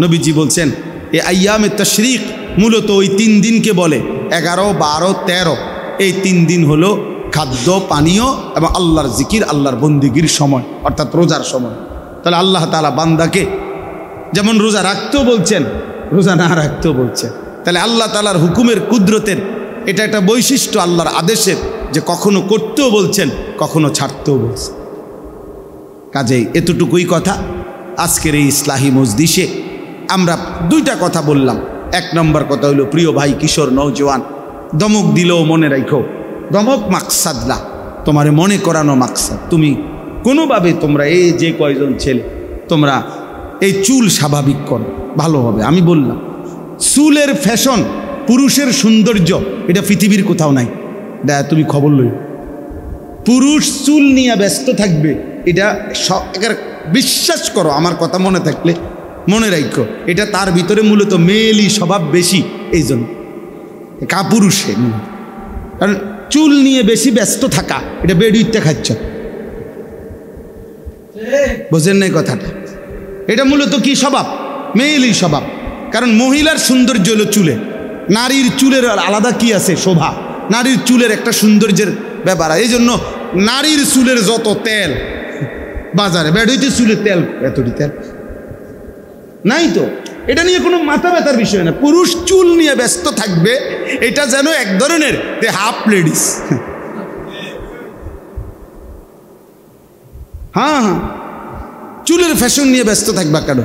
[SPEAKER 1] নবীজি বলছেন, এই আইয়ামে তাশরিক মূলত ওই 3 দিনকে বলে 11, 12, 13। এই 3 দিন হলো খাদ্য পানীয় এবং আল্লাহর জিকির, আল্লাহর বন্দিগির সময়, অর্থাৎ রোজার সময়। তাহলে আল্লাহ তাআলা বান্দাকে যেমন রোজা রাখতেও বলছেন, রোজা না রাখতেও বলছেন। তাহলে আল্লাহ তাআলার হুকুমের কুদরতের এটা একটা বৈশিষ্ট্য আল্লাহর আদেশের, যে কখনো করতেও বলছেন, কখনো ছাড়তেও বলছেন। কাজেই এতটুকুই কথা। আজকের এই ইসলাহি মজলিসে আমরা 2টা কথা বললাম। 1 নম্বর কথা হলো, প্রিয় ভাই কিশোর নওজোয়ান, দমক দিলেও মনে রাখো, দমক মাকসাদ না, তোমারে মনে করানো মাকসাদ। তুমি কোনোভাবে তোমরা এই যে কয়জন ছেলে তোমরা এই চুল স্বাভাবিক করো, ভালো হবে। আমি বললাম চুলের ফ্যাশন, পুরুষের সৌন্দর্য, এটা পৃথিবীর কোথাও নাই। তুমি খবর লই, পুরুষ চুল নিয়ে ব্যস্ত থাকবে, এটা বিশ্বাস করো, আমার কথা মনে থাকলে মনে রাখো, এটা তার ভিতরে মূলত মেয়েলি স্বভাব বেশি, এই জন্য কাপুরুষে। কারণ চুল নিয়ে বেশি ব্যস্ত থাকা, এটা বেড়িতে খাচ্ছ, বোঝেন নাই কথাটা? এটা মূলত কি স্বভাব? মেয়েলি স্বভাব। কারণ মহিলার সৌন্দর্য হলো চুলে, নারীর চুলের আলাদা কি আছে? শোভা। নারীর চুলের একটা সৌন্দর্যের ব্যাপার। এই জন্য নারীর চুলের যত তেল বাজারে, বেড়ইতে চুলের তেল, এতটি তেল নাই তো। এটা নিয়ে কোনো মাথা ব্যথার বিষয় না। পুরুষ চুল নিয়ে ব্যস্ত থাকবে, এটা যেন এক ধরনের হাফ লেডিস। হ্যাঁ, চুলের ফ্যাশন নিয়ে ব্যস্ত থাকবা কেন?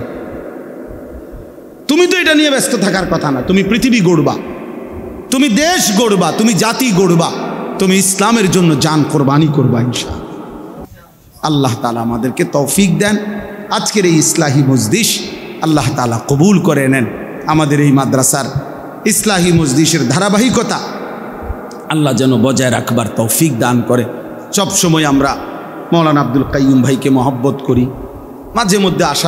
[SPEAKER 1] তুমি তো এটা নিয়ে ব্যস্ত থাকার কথা না। তুমি পৃথিবী গড়বা, তুমি দেশ গড়বা, তুমি জাতি গড়বা, তুমি ইসলামের জন্য জান কোরবানি করবা ইনশাআল্লাহ। আল্লাহ তাআলা আমাদেরকে তৌফিক দেন। আজকের এই ইসলাহি মজলিস আল্লাহ তাআলা কবুল করে নেন। আমাদের এই মাদ্রাসার ইসলাহি মজলিসের ধারাবাহিকতা আল্লাহ যেন বজায় রাখবার তৌফিক দান করে। সব সময় আমরা মৌলানা আব্দুল কাইয়ুম ভাইকে মহব্বত করি, মাঝে মধ্যে আসা